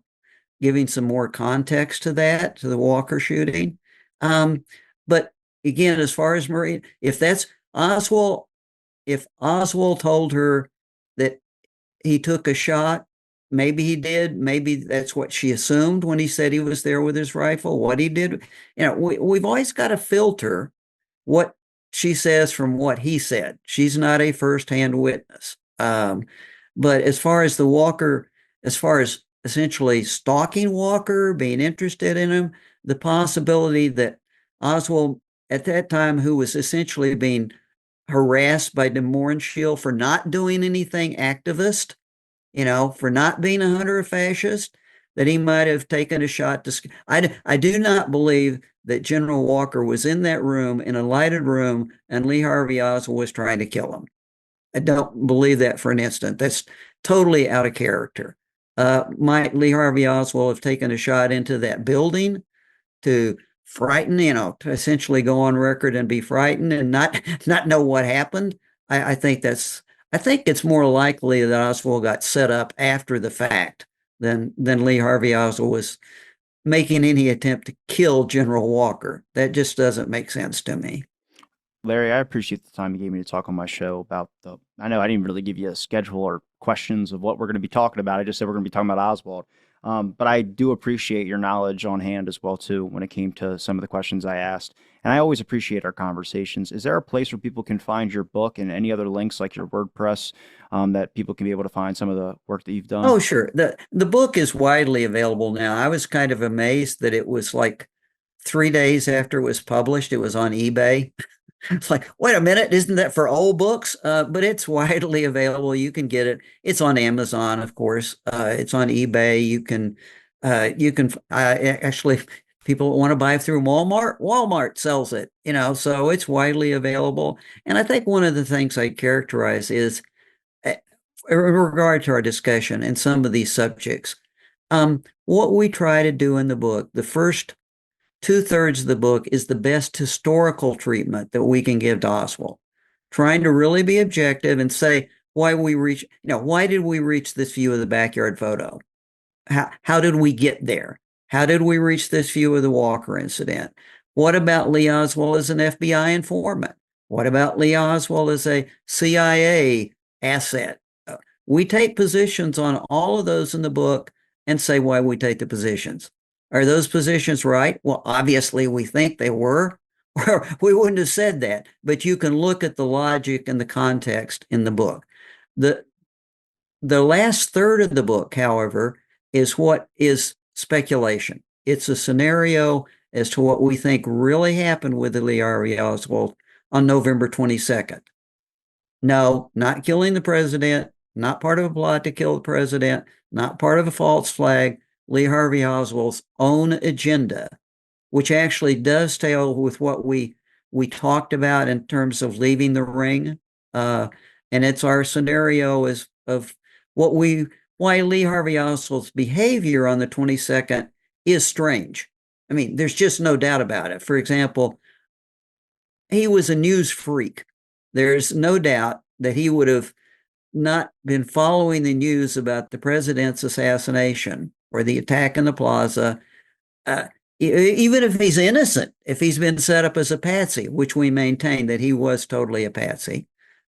giving some more context to the Walker shooting. But again, as far as Marie, if Oswald told her that he took a shot, maybe he did. Maybe that's what she assumed when he said he was there with his rifle. What he did, we've always got to filter what she says from what he said. She's not a firsthand witness. But as far as the Walker, as far as essentially stalking Walker, being interested in him, the possibility that Oswald, at that time, who was essentially being harassed by De Mohrenschildt for not doing anything activist, for not being a hunter or fascist, that he might have taken a shot to. I do not believe that General Walker was in that room, in a lighted room, and Lee Harvey Oswald was trying to kill him. I don't believe that for an instant. That's totally out of character. Might Lee Harvey Oswald have taken a shot into that building to frighten, to essentially go on record and be frightened and not know what happened? I think it's more likely that Oswald got set up after the fact than Lee Harvey Oswald was making any attempt to kill General Walker. That just doesn't make sense to me. Larry, I appreciate the time you gave me to talk on my show about I know I didn't really give you a schedule or questions of what we're going to be talking about. I just said we're going to be talking about Oswald. But I do appreciate your knowledge on hand as well, too, when it came to some of the questions I asked. And I always appreciate our conversations. Is there a place where people can find your book and any other links like your WordPress that people can be able to find some of the work that you've done? Oh, sure. The book is widely available now. I was kind of amazed that it was like 3 days after it was published, it was on eBay. It's like, wait a minute, isn't that for old books? But it's widely available. You can get it. It's on Amazon, of course. It's on eBay. You can actually, people want to buy through Walmart sells it, so it's widely available. And I think one of the things I characterize is, in regard to our discussion and some of these subjects, what we try to do in the book, the first 2/3 of the book is the best historical treatment that we can give to Oswald, trying to really be objective and say why did we reach this view of the backyard photo? How did we get there? How did we reach this view of the Walker incident? What about Lee Oswald as an FBI informant? What about Lee Oswald as a CIA asset? We take positions on all of those in the book and say why we take the positions. Are those positions right? Well, obviously we think they were, or we wouldn't have said that. But you can look at the logic and the context in the book. The last third of the book, however, is what is speculation. It's a scenario as to what we think really happened with Lee Harvey Oswald on November 22nd. No, not killing the president, not part of a plot to kill the president, not part of a false flag. Lee Harvey Oswald's own agenda, which actually does tail with what we talked about in terms of leaving the ring. And it's our scenario of why Lee Harvey Oswald's behavior on the 22nd is strange. I mean, there's just no doubt about it. For example, he was a news freak. There's no doubt that he would have not been following the news about the president's assassination or the attack in the plaza, even if he's innocent, if he's been set up as a patsy, which we maintain that he was totally a patsy.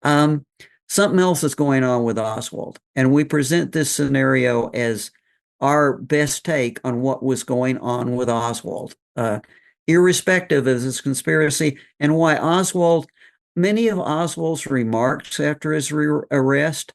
Something else is going on with Oswald. And we present this scenario as our best take on what was going on with Oswald, irrespective of his conspiracy and why Oswald, many of Oswald's remarks after his arrest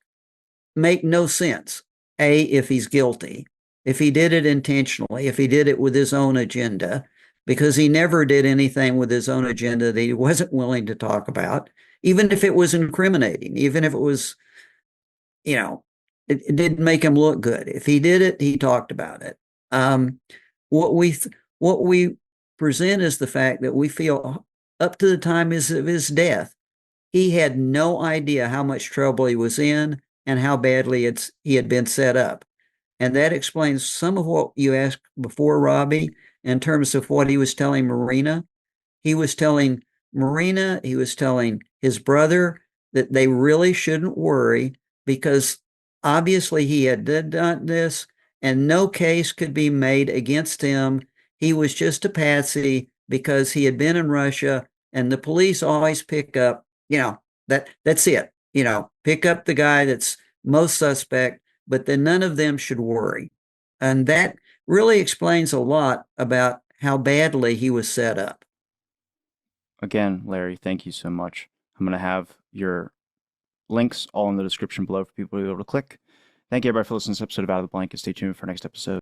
make no sense. A, if he's guilty, if he did it intentionally, if he did it with his own agenda, because he never did anything with his own agenda that he wasn't willing to talk about, even if it was incriminating, even if it was, it didn't make him look good. If he did it, he talked about it. What we present is the fact that we feel up to the time of his death, he had no idea how much trouble he was in and how badly he had been set up. And that explains some of what you asked before, Robbie, in terms of what he was telling Marina. He was telling Marina, he was telling his brother that they really shouldn't worry because obviously he had done this and no case could be made against him. He was just a patsy because he had been in Russia and the police always pick up, that's it. Pick up the guy that's most suspect, but then none of them should worry. And that really explains a lot about how badly he was set up. Again, Larry, thank you so much. I'm going to have your links all in the description below for people to be able to click. Thank you, everybody, for listening to this episode of Out of the Blanket. Stay tuned for next episode.